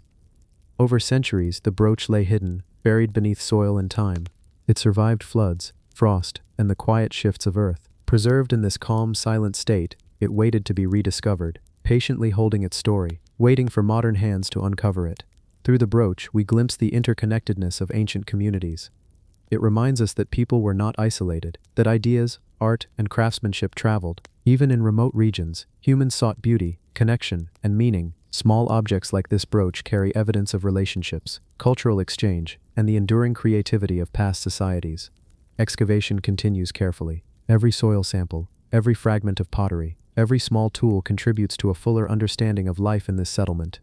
Over centuries, the brooch lay hidden, buried beneath soil and time. It survived floods, frost, and the quiet shifts of earth. Preserved in this calm, silent state, it waited to be rediscovered, patiently holding its story, waiting for modern hands to uncover it. Through the brooch, we glimpse the interconnectedness of ancient communities. It reminds us that people were not isolated, that ideas, art, and craftsmanship traveled. Even in remote regions, humans sought beauty, connection, and meaning. Small objects like this brooch carry evidence of relationships, cultural exchange, and the enduring creativity of past societies. Excavation continues carefully. Every soil sample, every fragment of pottery, every small tool contributes to a fuller understanding of life in this settlement.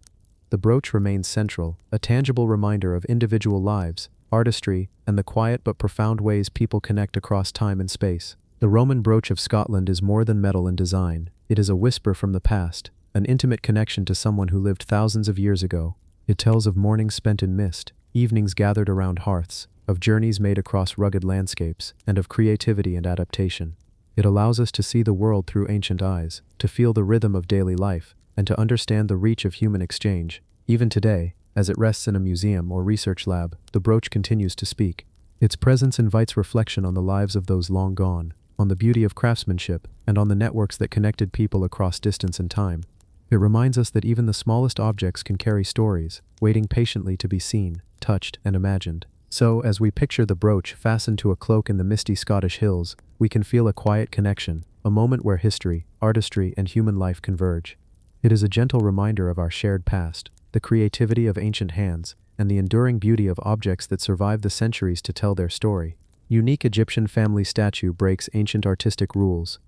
The brooch remains central, a tangible reminder of individual lives, artistry, and the quiet but profound ways people connect across time and space. The Roman brooch of Scotland is more than metal and design. It is a whisper from the past, an intimate connection to someone who lived thousands of years ago. It tells of mornings spent in mist, evenings gathered around hearths, of journeys made across rugged landscapes, and of creativity and adaptation. It allows us to see the world through ancient eyes, to feel the rhythm of daily life, and to understand the reach of human exchange. Even today, as it rests in a museum or research lab, the brooch continues to speak. Its presence invites reflection on the lives of those long gone, on the beauty of craftsmanship, and on the networks that connected people across distance and time. It reminds us that even the smallest objects can carry stories, waiting patiently to be seen, touched, and imagined. So, as we picture the brooch fastened to a cloak in the misty Scottish hills, we can feel a quiet connection, a moment where history, artistry, and human life converge. It is a gentle reminder of our shared past, the creativity of ancient hands, and the enduring beauty of objects that survive the centuries to tell their story. Unique Egyptian family statue breaks ancient artistic rules.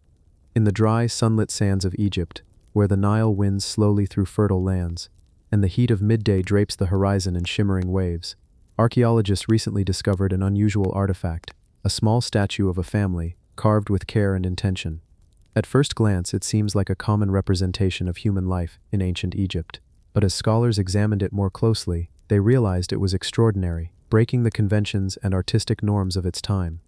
In the dry, sunlit sands of Egypt, where the Nile winds slowly through fertile lands, and the heat of midday drapes the horizon in shimmering waves, archaeologists recently discovered an unusual artifact, a small statue of a family, carved with care and intention. At first glance, it seems like a common representation of human life in ancient Egypt. But as scholars examined it more closely, they realized it was extraordinary, breaking the conventions and artistic norms of its time.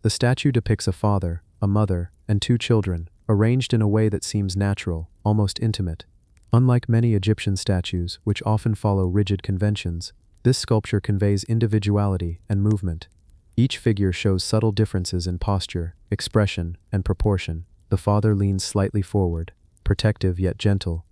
The statue depicts a father, a mother, and two children, arranged in a way that seems natural, almost intimate. Unlike many Egyptian statues, which often follow rigid conventions, this sculpture conveys individuality and movement. Each figure shows subtle differences in posture, expression, and proportion. The father leans slightly forward, protective yet gentle.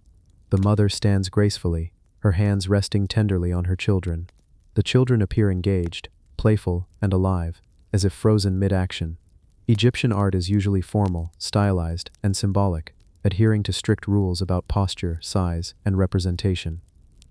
The mother stands gracefully, her hands resting tenderly on her children. The children appear engaged, playful, and alive, as if frozen mid-action. Egyptian art is usually formal, stylized, and symbolic, adhering to strict rules about posture, size, and representation.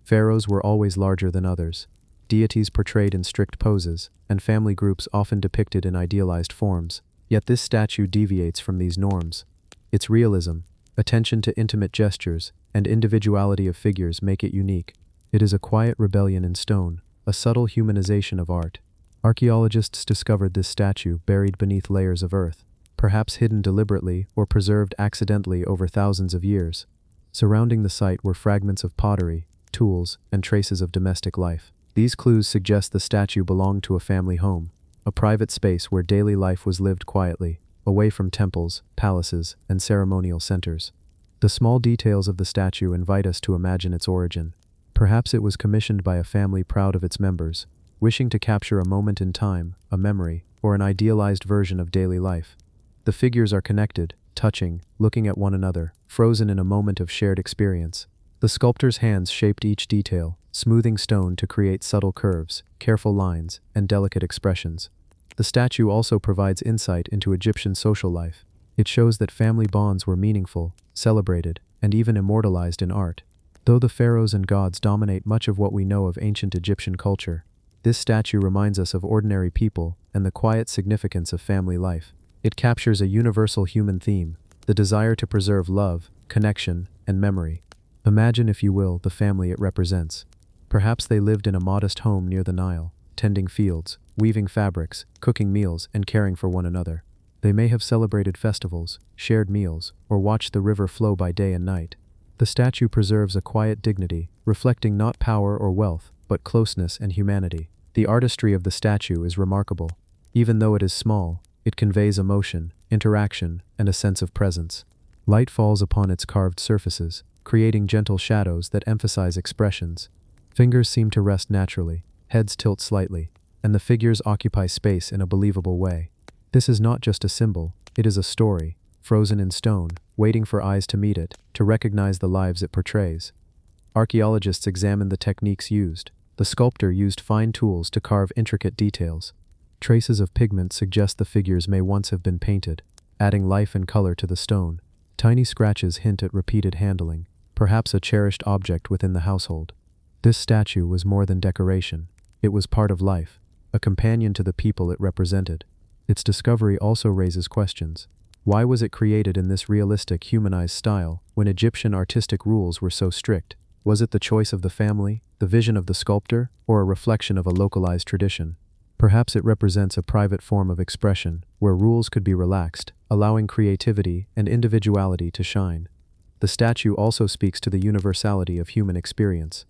Pharaohs were always larger than others, deities portrayed in strict poses, and family groups often depicted in idealized forms. Yet this statue deviates from these norms. Its realism, attention to intimate gestures, and individuality of figures make it unique. It is a quiet rebellion in stone, a subtle humanization of art. Archaeologists discovered this statue buried beneath layers of earth, perhaps hidden deliberately or preserved accidentally over thousands of years. Surrounding the site were fragments of pottery, tools, and traces of domestic life. These clues suggest the statue belonged to a family home, a private space where daily life was lived quietly, away from temples, palaces, and ceremonial centers. The small details of the statue invite us to imagine its origin. Perhaps it was commissioned by a family proud of its members, wishing to capture a moment in time, a memory, or an idealized version of daily life. The figures are connected, touching, looking at one another, frozen in a moment of shared experience. The sculptor's hands shaped each detail, smoothing stone to create subtle curves, careful lines, and delicate expressions. The statue also provides insight into Egyptian social life. It shows that family bonds were meaningful, celebrated, and even immortalized in art. Though the pharaohs and gods dominate much of what we know of ancient Egyptian culture, this statue reminds us of ordinary people and the quiet significance of family life. It captures a universal human theme, the desire to preserve love, connection, and memory. Imagine, if you will, the family it represents. Perhaps they lived in a modest home near the Nile, tending fields, weaving fabrics, cooking meals, and caring for one another. They may have celebrated festivals, shared meals, or watched the river flow by day and night. The statue preserves a quiet dignity, reflecting not power or wealth, but closeness and humanity. The artistry of the statue is remarkable. Even though it is small, it conveys emotion, interaction, and a sense of presence. Light falls upon its carved surfaces, creating gentle shadows that emphasize expressions. Fingers seem to rest naturally, heads tilt slightly, and the figures occupy space in a believable way. This is not just a symbol, it is a story, frozen in stone, waiting for eyes to meet it, to recognize the lives it portrays. Archaeologists examined the techniques used. The sculptor used fine tools to carve intricate details. Traces of pigment suggest the figures may once have been painted, adding life and color to the stone. Tiny scratches hint at repeated handling, perhaps a cherished object within the household. This statue was more than decoration. It was part of life, a companion to the people it represented. Its discovery also raises questions. Why was it created in this realistic, humanized style when Egyptian artistic rules were so strict? Was it the choice of the family, the vision of the sculptor, or a reflection of a localized tradition? Perhaps it represents a private form of expression, where rules could be relaxed, allowing creativity and individuality to shine. The statue also speaks to the universality of human experience.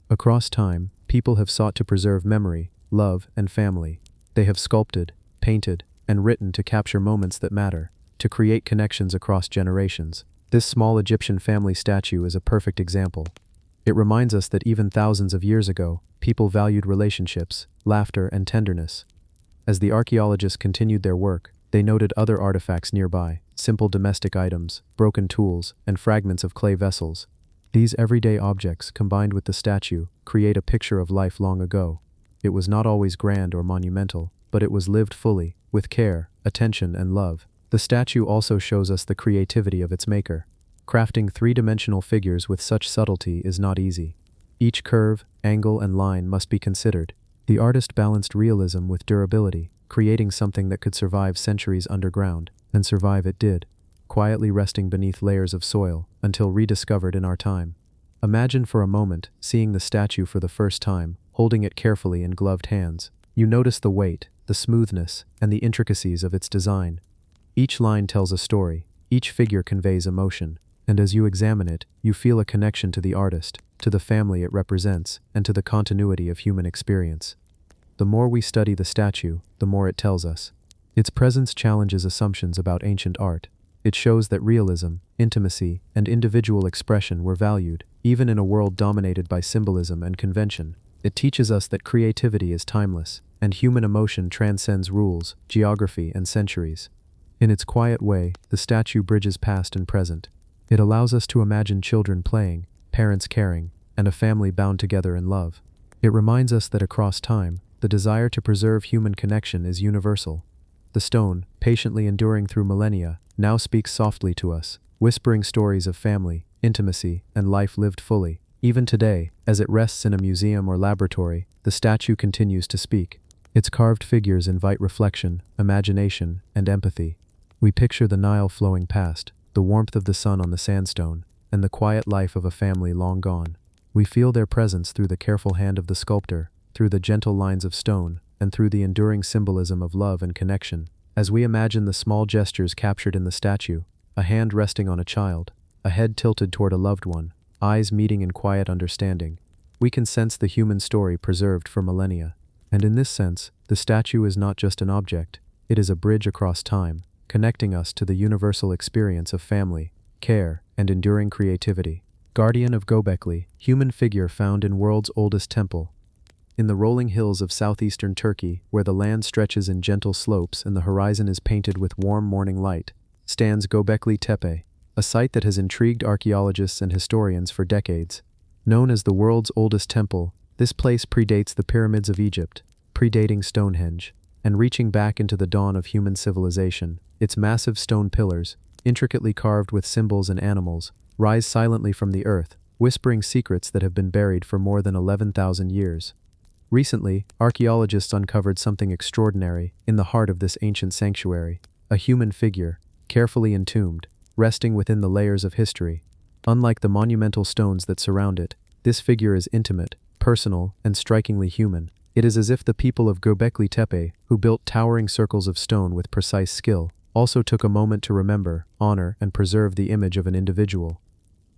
Across time, people have sought to preserve memory, love, and family. They have sculpted, painted, and written to capture moments that matter, to create connections across generations. This small Egyptian family statue is a perfect example. It reminds us that even thousands of years ago, people valued relationships, laughter, and tenderness. As the archaeologists continued their work, they noted other artifacts nearby, simple domestic items, broken tools, and fragments of clay vessels. These everyday objects, combined with the statue, create a picture of life long ago. It was not always grand or monumental, but it was lived fully, with care, attention, and love. The statue also shows us the creativity of its maker. Crafting three-dimensional figures with such subtlety is not easy. Each curve, angle, and line must be considered. The artist balanced realism with durability, creating something that could survive centuries underground, and survive it did, quietly resting beneath layers of soil until rediscovered in our time. Imagine for a moment seeing the statue for the first time, holding it carefully in gloved hands. You notice the weight, the smoothness, and the intricacies of its design. Each line tells a story, each figure conveys emotion, and as you examine it, you feel a connection to the artist, to the family it represents, and to the continuity of human experience. The more we study the statue, the more it tells us. Its presence challenges assumptions about ancient art. It shows that realism, intimacy, and individual expression were valued, even in a world dominated by symbolism and convention. It teaches us that creativity is timeless, and human emotion transcends rules, geography, and centuries. In its quiet way, the statue bridges past and present. It allows us to imagine children playing, parents caring, and a family bound together in love. It reminds us that across time, the desire to preserve human connection is universal. The stone, patiently enduring through millennia, now speaks softly to us, whispering stories of family, intimacy, and life lived fully. Even today, as it rests in a museum or laboratory, the statue continues to speak. Its carved figures invite reflection, imagination, and empathy. We picture the Nile flowing past, the warmth of the sun on the sandstone, and the quiet life of a family long gone. We feel their presence through the careful hand of the sculptor, through the gentle lines of stone, and through the enduring symbolism of love and connection. As we imagine the small gestures captured in the statue, a hand resting on a child, a head tilted toward a loved one, eyes meeting in quiet understanding, we can sense the human story preserved for millennia. And in this sense, the statue is not just an object, it is a bridge across time, connecting us to the universal experience of family, care, and enduring creativity. Guardian of Göbekli, human figure found in world's oldest temple. In the rolling hills of southeastern Turkey, where the land stretches in gentle slopes and the horizon is painted with warm morning light, stands Göbekli Tepe, a site that has intrigued archaeologists and historians for decades. Known as the world's oldest temple, this place predates the pyramids of Egypt, predating Stonehenge, and reaching back into the dawn of human civilization. Its massive stone pillars, intricately carved with symbols and animals, rise silently from the earth, whispering secrets that have been buried for more than 11,000 years. Recently, archaeologists uncovered something extraordinary in the heart of this ancient sanctuary, a human figure, carefully entombed, resting within the layers of history. Unlike the monumental stones that surround it, this figure is intimate, personal, and strikingly human. It is as if the people of Göbekli Tepe, who built towering circles of stone with precise skill, also took a moment to remember, honor, and preserve the image of an individual.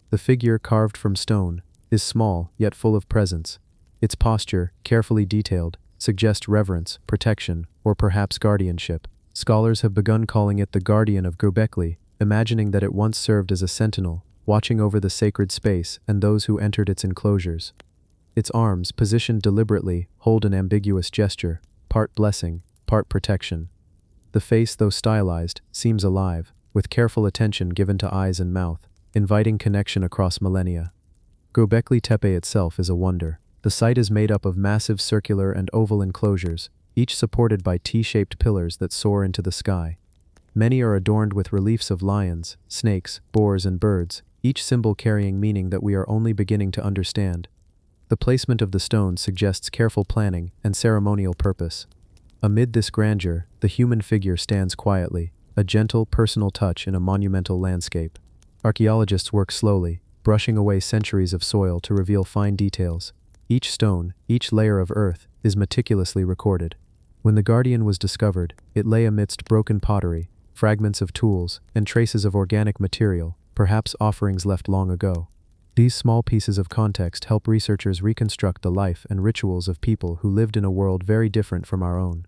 The figure, carved from stone, is small yet full of presence. Its posture, carefully detailed, suggests reverence, protection, or perhaps guardianship. Scholars have begun calling it the Guardian of Göbekli, imagining that it once served as a sentinel, watching over the sacred space and those who entered its enclosures. Its arms, positioned deliberately, hold an ambiguous gesture, part blessing, part protection. The face, though stylized, seems alive, with careful attention given to eyes and mouth, inviting connection across millennia. Göbekli Tepe itself is a wonder. The site is made up of massive circular and oval enclosures, each supported by T-shaped pillars that soar into the sky. Many are adorned with reliefs of lions, snakes, boars, and birds, each symbol carrying meaning that we are only beginning to understand. The placement of the stones suggests careful planning and ceremonial purpose. Amid this grandeur, the human figure stands quietly, a gentle, personal touch in a monumental landscape. Archaeologists work slowly, brushing away centuries of soil to reveal fine details. Each stone, each layer of earth, is meticulously recorded. When the Guardian was discovered, it lay amidst broken pottery, fragments of tools, and traces of organic material, perhaps offerings left long ago. These small pieces of context help researchers reconstruct the life and rituals of people who lived in a world very different from our own.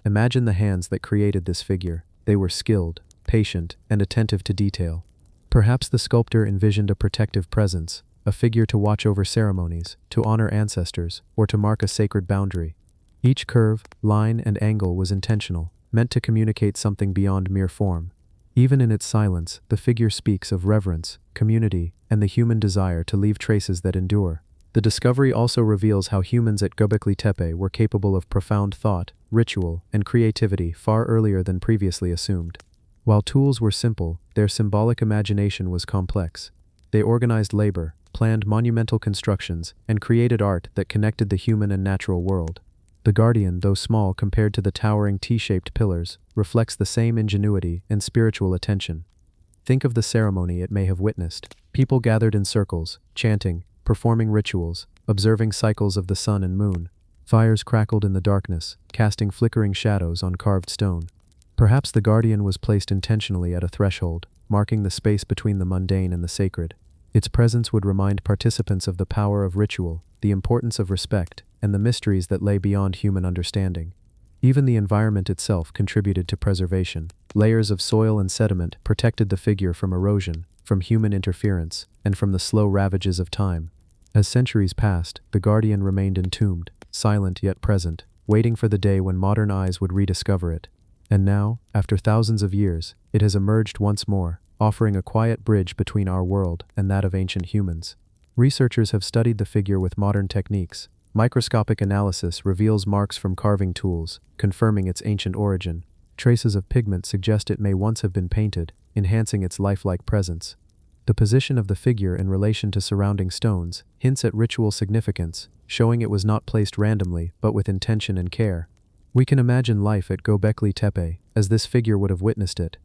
Imagine the hands that created this figure. They were skilled, patient, and attentive to detail. Perhaps the sculptor envisioned a protective presence, a figure to watch over ceremonies, to honor ancestors, or to mark a sacred boundary. Each curve, line, and angle was intentional, meant to communicate something beyond mere form. Even in its silence, the figure speaks of reverence, community, and the human desire to leave traces that endure. The discovery also reveals how humans at Göbekli Tepe were capable of profound thought, ritual, and creativity far earlier than previously assumed. While tools were simple, their symbolic imagination was complex. They organized labor, planned monumental constructions, and created art that connected the human and natural world. The Guardian, though small compared to the towering T-shaped pillars, reflects the same ingenuity and spiritual attention. Think of the ceremony it may have witnessed. People gathered in circles, chanting, performing rituals, observing cycles of the sun and moon. Fires crackled in the darkness, casting flickering shadows on carved stone. Perhaps the Guardian was placed intentionally at a threshold, marking the space between the mundane and the sacred. Its presence would remind participants of the power of ritual, the importance of respect, and the mysteries that lay beyond human understanding. Even the environment itself contributed to preservation. Layers of soil and sediment protected the figure from erosion, from human interference, and from the slow ravages of time. As centuries passed, the Guardian remained entombed, silent yet present, waiting for the day when modern eyes would rediscover it. And now, after thousands of years, it has emerged once more, offering a quiet bridge between our world and that of ancient humans. Researchers have studied the figure with modern techniques. Microscopic analysis reveals marks from carving tools, confirming its ancient origin. Traces of pigment suggest it may once have been painted, enhancing its lifelike presence. The position of the figure in relation to surrounding stones hints at ritual significance, showing it was not placed randomly but with intention and care. We can imagine life at Göbekli Tepe, as this figure would have witnessed it.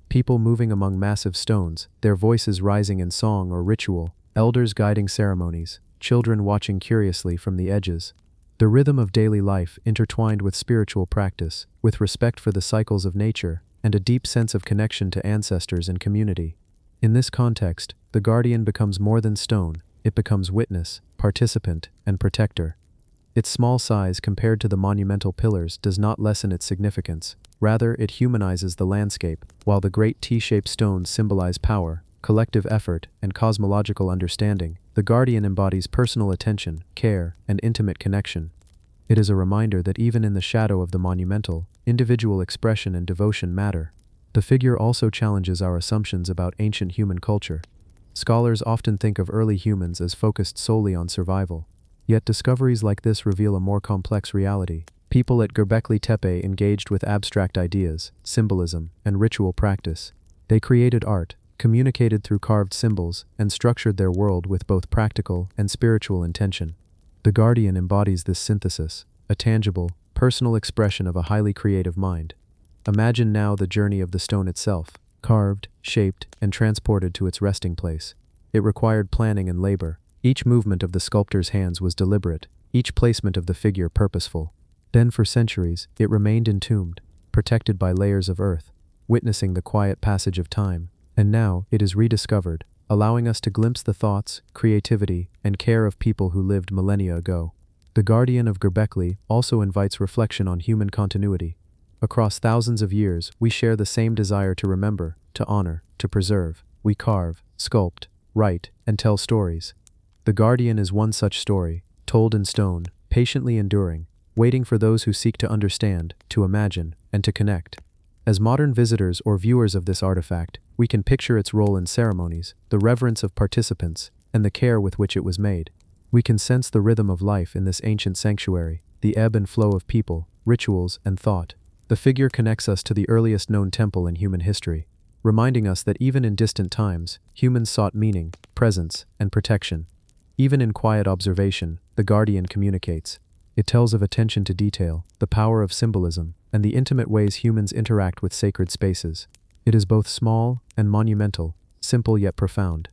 People moving among massive stones, their voices rising in song or ritual, elders guiding ceremonies, children watching curiously from the edges. The rhythm of daily life intertwined with spiritual practice, with respect for the cycles of nature, and a deep sense of connection to ancestors and community. In this context, the Guardian becomes more than stone, it becomes witness, participant, and protector. Its small size compared to the monumental pillars does not lessen its significance. Rather, it humanizes the landscape, while the great T-shaped stones symbolize power, collective effort, and cosmological understanding. The Guardian embodies personal attention, care, and intimate connection. It is a reminder that even in the shadow of the monumental, individual expression and devotion matter. The figure also challenges our assumptions about ancient human culture. Scholars often think of early humans as focused solely on survival. Yet discoveries like this reveal a more complex reality. People at Göbekli Tepe engaged with abstract ideas, symbolism, and ritual practice. They created art, communicated through carved symbols, and structured their world with both practical and spiritual intention. The Guardian embodies this synthesis, a tangible, personal expression of a highly creative mind. Imagine now the journey of the stone itself, carved, shaped, and transported to its resting place. It required planning and labor. Each movement of the sculptor's hands was deliberate, each placement of the figure purposeful. Then for centuries, it remained entombed, protected by layers of earth, witnessing the quiet passage of time. And now, it is rediscovered, allowing us to glimpse the thoughts, creativity, and care of people who lived millennia ago. The Guardian of Göbekli also invites reflection on human continuity. Across thousands of years, we share the same desire to remember, to honor, to preserve. We carve, sculpt, write, and tell stories. The Guardian is one such story, told in stone, patiently enduring, waiting for those who seek to understand, to imagine, and to connect. As modern visitors or viewers of this artifact, we can picture its role in ceremonies, the reverence of participants, and the care with which it was made. We can sense the rhythm of life in this ancient sanctuary, the ebb and flow of people, rituals, and thought. The figure connects us to the earliest known temple in human history, reminding us that even in distant times, humans sought meaning, presence, and protection. Even in quiet observation, the Guardian communicates. It tells of attention to detail, the power of symbolism, and the intimate ways humans interact with sacred spaces. It is both small and monumental, simple yet profound.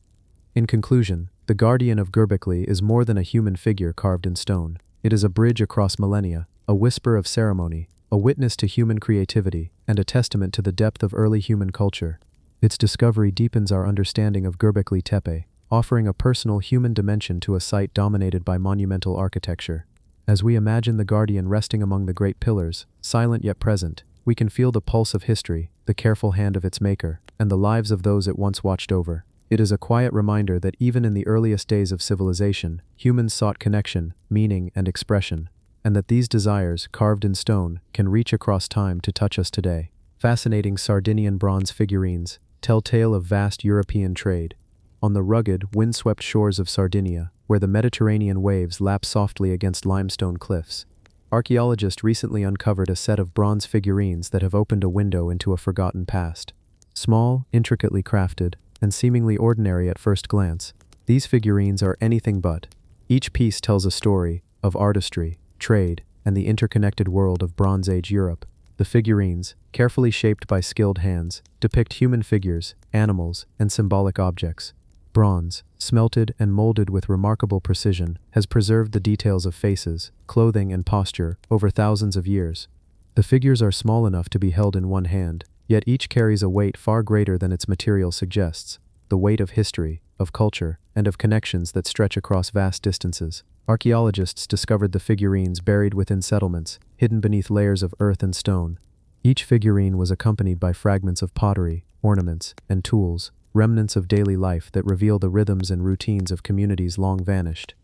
In conclusion, the Guardian of Göbekli is more than a human figure carved in stone. It is a bridge across millennia, a whisper of ceremony, a witness to human creativity, and a testament to the depth of early human culture. Its discovery deepens our understanding of Göbekli Tepe, offering a personal human dimension to a site dominated by monumental architecture. As we imagine the Guardian resting among the great pillars, silent yet present, we can feel the pulse of history, the careful hand of its maker, and the lives of those it once watched over. It is a quiet reminder that even in the earliest days of civilization, humans sought connection, meaning, and expression, and that these desires, carved in stone, can reach across time to touch us today. Fascinating Sardinian bronze figurines tell tale of vast European trade. On the rugged, windswept shores of Sardinia, where the Mediterranean waves lap softly against limestone cliffs. Archaeologists recently uncovered a set of bronze figurines that have opened a window into a forgotten past. Small, intricately crafted, and seemingly ordinary at first glance, these figurines are anything but. Each piece tells a story of artistry, trade, and the interconnected world of Bronze Age Europe. The figurines, carefully shaped by skilled hands, depict human figures, animals, and symbolic objects. Bronze, smelted and molded with remarkable precision, has preserved the details of faces, clothing, and posture over thousands of years. The figures are small enough to be held in one hand, yet each carries a weight far greater than its material suggests, the weight of history, of culture, and of connections that stretch across vast distances. Archaeologists discovered the figurines buried within settlements, hidden beneath layers of earth and stone. Each figurine was accompanied by fragments of pottery, ornaments, and tools, remnants of daily life that reveal the rhythms and routines of communities long vanished.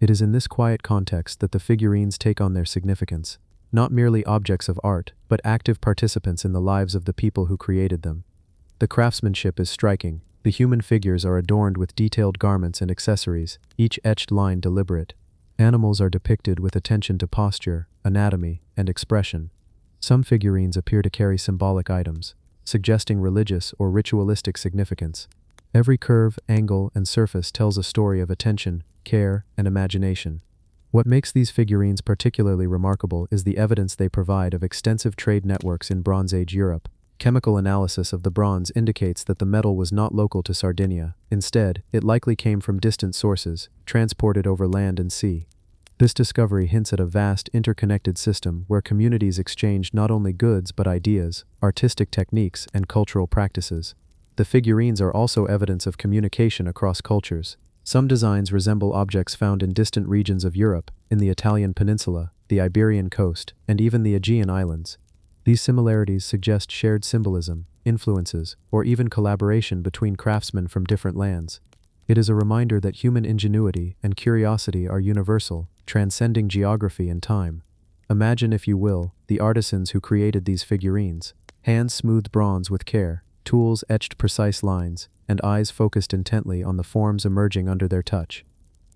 It is in this quiet context that the figurines take on their significance, not merely objects of art, but active participants in the lives of the people who created them. The craftsmanship is striking. The human figures are adorned with detailed garments and accessories, each etched line deliberate. Animals are depicted with attention to posture, anatomy, and expression. Some figurines appear to carry symbolic items, suggesting religious or ritualistic significance. Every curve, angle, and surface tells a story of attention, care, and imagination. What makes these figurines particularly remarkable is the evidence they provide of extensive trade networks in Bronze Age Europe. Chemical analysis of the bronze indicates that the metal was not local to Sardinia. Instead, it likely came from distant sources, transported over land and sea. This discovery hints at a vast, interconnected system where communities exchange not only goods but ideas, artistic techniques, and cultural practices. The figurines are also evidence of communication across cultures. Some designs resemble objects found in distant regions of Europe, in the Italian peninsula, the Iberian coast, and even the Aegean islands. These similarities suggest shared symbolism, influences, or even collaboration between craftsmen from different lands. It is a reminder that human ingenuity and curiosity are universal, transcending geography and time. Imagine, if you will, the artisans who created these figurines. Hands smoothed bronze with care, tools etched precise lines, and eyes focused intently on the forms emerging under their touch.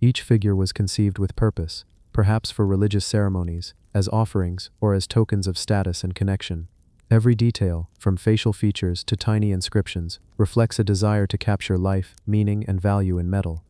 Each figure was conceived with purpose, perhaps for religious ceremonies, as offerings, or as tokens of status and connection. Every detail, from facial features to tiny inscriptions, reflects a desire to capture life, meaning, and value in metal.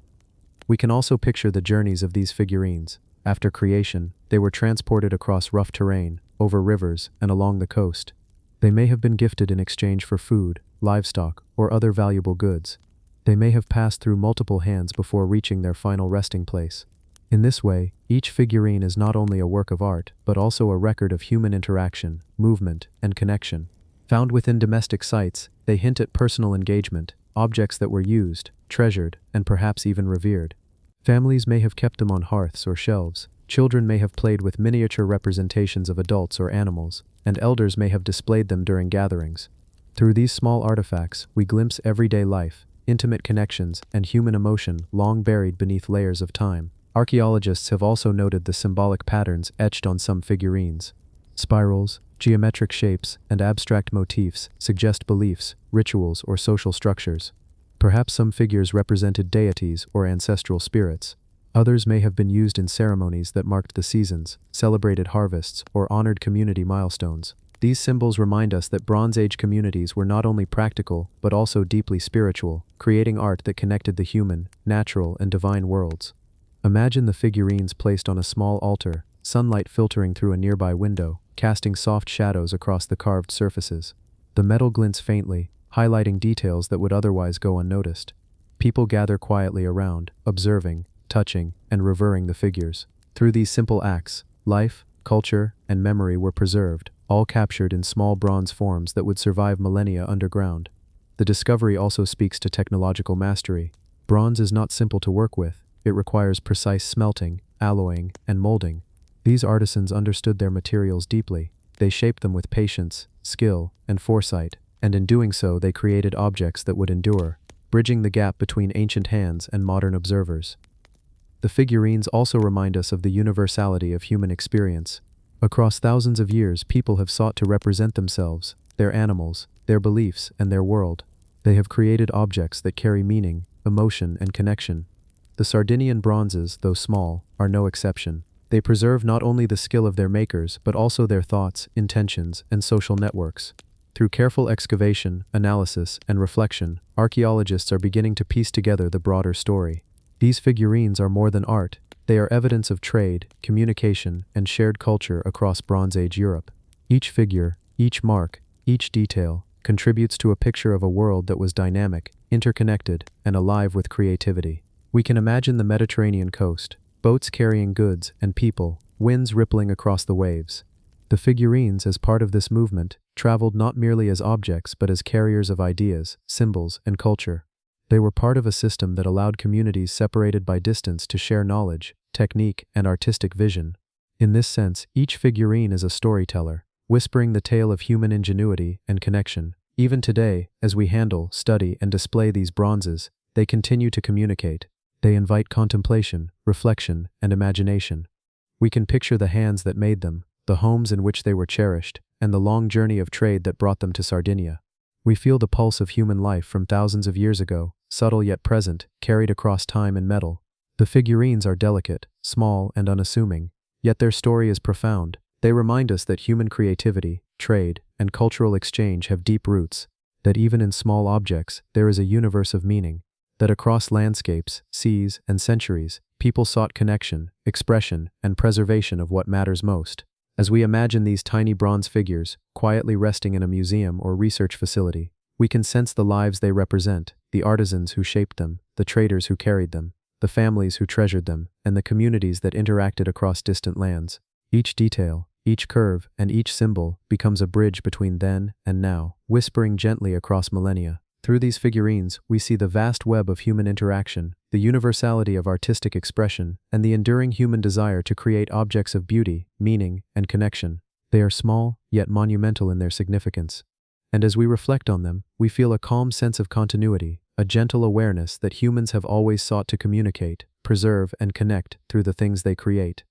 We can also picture the journeys of these figurines. After creation, they were transported across rough terrain, over rivers, and along the coast. They may have been gifted in exchange for food, livestock, or other valuable goods. They may have passed through multiple hands before reaching their final resting place. In this way, each figurine is not only a work of art, but also a record of human interaction, movement, and connection. Found within domestic sites, they hint at personal engagement, objects that were used, treasured, and perhaps even revered. Families may have kept them on hearths or shelves, children may have played with miniature representations of adults or animals, and elders may have displayed them during gatherings. Through these small artifacts, we glimpse everyday life, intimate connections, and human emotion long buried beneath layers of time. Archaeologists have also noted the symbolic patterns etched on some figurines. Spirals, geometric shapes, and abstract motifs suggest beliefs, rituals, or social structures. Perhaps some figures represented deities or ancestral spirits. Others may have been used in ceremonies that marked the seasons, celebrated harvests, or honored community milestones. These symbols remind us that Bronze Age communities were not only practical, but also deeply spiritual, creating art that connected the human, natural, and divine worlds. Imagine the figurines placed on a small altar, sunlight filtering through a nearby window, casting soft shadows across the carved surfaces. The metal glints faintly, highlighting details that would otherwise go unnoticed. People gather quietly around, observing, touching, and revering the figures. Through these simple acts, life, culture, and memory were preserved, all captured in small bronze forms that would survive millennia underground. The discovery also speaks to technological mastery. Bronze is not simple to work with. It requires precise smelting, alloying, and molding. These artisans understood their materials deeply. They shaped them with patience, skill, and foresight, and in doing so they created objects that would endure, bridging the gap between ancient hands and modern observers. The figurines also remind us of the universality of human experience. Across thousands of years, people have sought to represent themselves, their animals, their beliefs, and their world. They have created objects that carry meaning, emotion, and connection. The Sardinian bronzes, though small, are no exception. They preserve not only the skill of their makers but also their thoughts, intentions, and social networks. Through careful excavation, analysis, and reflection, archaeologists are beginning to piece together the broader story. These figurines are more than art. They are evidence of trade, communication, and shared culture across Bronze Age Europe. Each figure, each mark, each detail contributes to a picture of a world that was dynamic, interconnected, and alive with creativity. We can imagine the Mediterranean coast, boats carrying goods and people, winds rippling across the waves. The figurines, as part of this movement, traveled not merely as objects but as carriers of ideas, symbols, and culture. They were part of a system that allowed communities separated by distance to share knowledge, technique, and artistic vision. In this sense, each figurine is a storyteller, whispering the tale of human ingenuity and connection. Even today, as we handle, study, and display these bronzes, they continue to communicate. They invite contemplation, reflection, and imagination. We can picture the hands that made them, the homes in which they were cherished, and the long journey of trade that brought them to Sardinia. We feel the pulse of human life from thousands of years ago, subtle yet present, carried across time and metal. The figurines are delicate, small, and unassuming, yet their story is profound. They remind us that human creativity, trade, and cultural exchange have deep roots, that even in small objects there is a universe of meaning, that across landscapes, seas, and centuries, people sought connection, expression, and preservation of what matters most. As we imagine these tiny bronze figures, quietly resting in a museum or research facility, we can sense the lives they represent, the artisans who shaped them, the traders who carried them, the families who treasured them, and the communities that interacted across distant lands. Each detail, each curve, and each symbol becomes a bridge between then and now, whispering gently across millennia. Through these figurines, we see the vast web of human interaction, the universality of artistic expression, and the enduring human desire to create objects of beauty, meaning, and connection. They are small, yet monumental in their significance. And as we reflect on them, we feel a calm sense of continuity, a gentle awareness that humans have always sought to communicate, preserve, and connect through the things they create.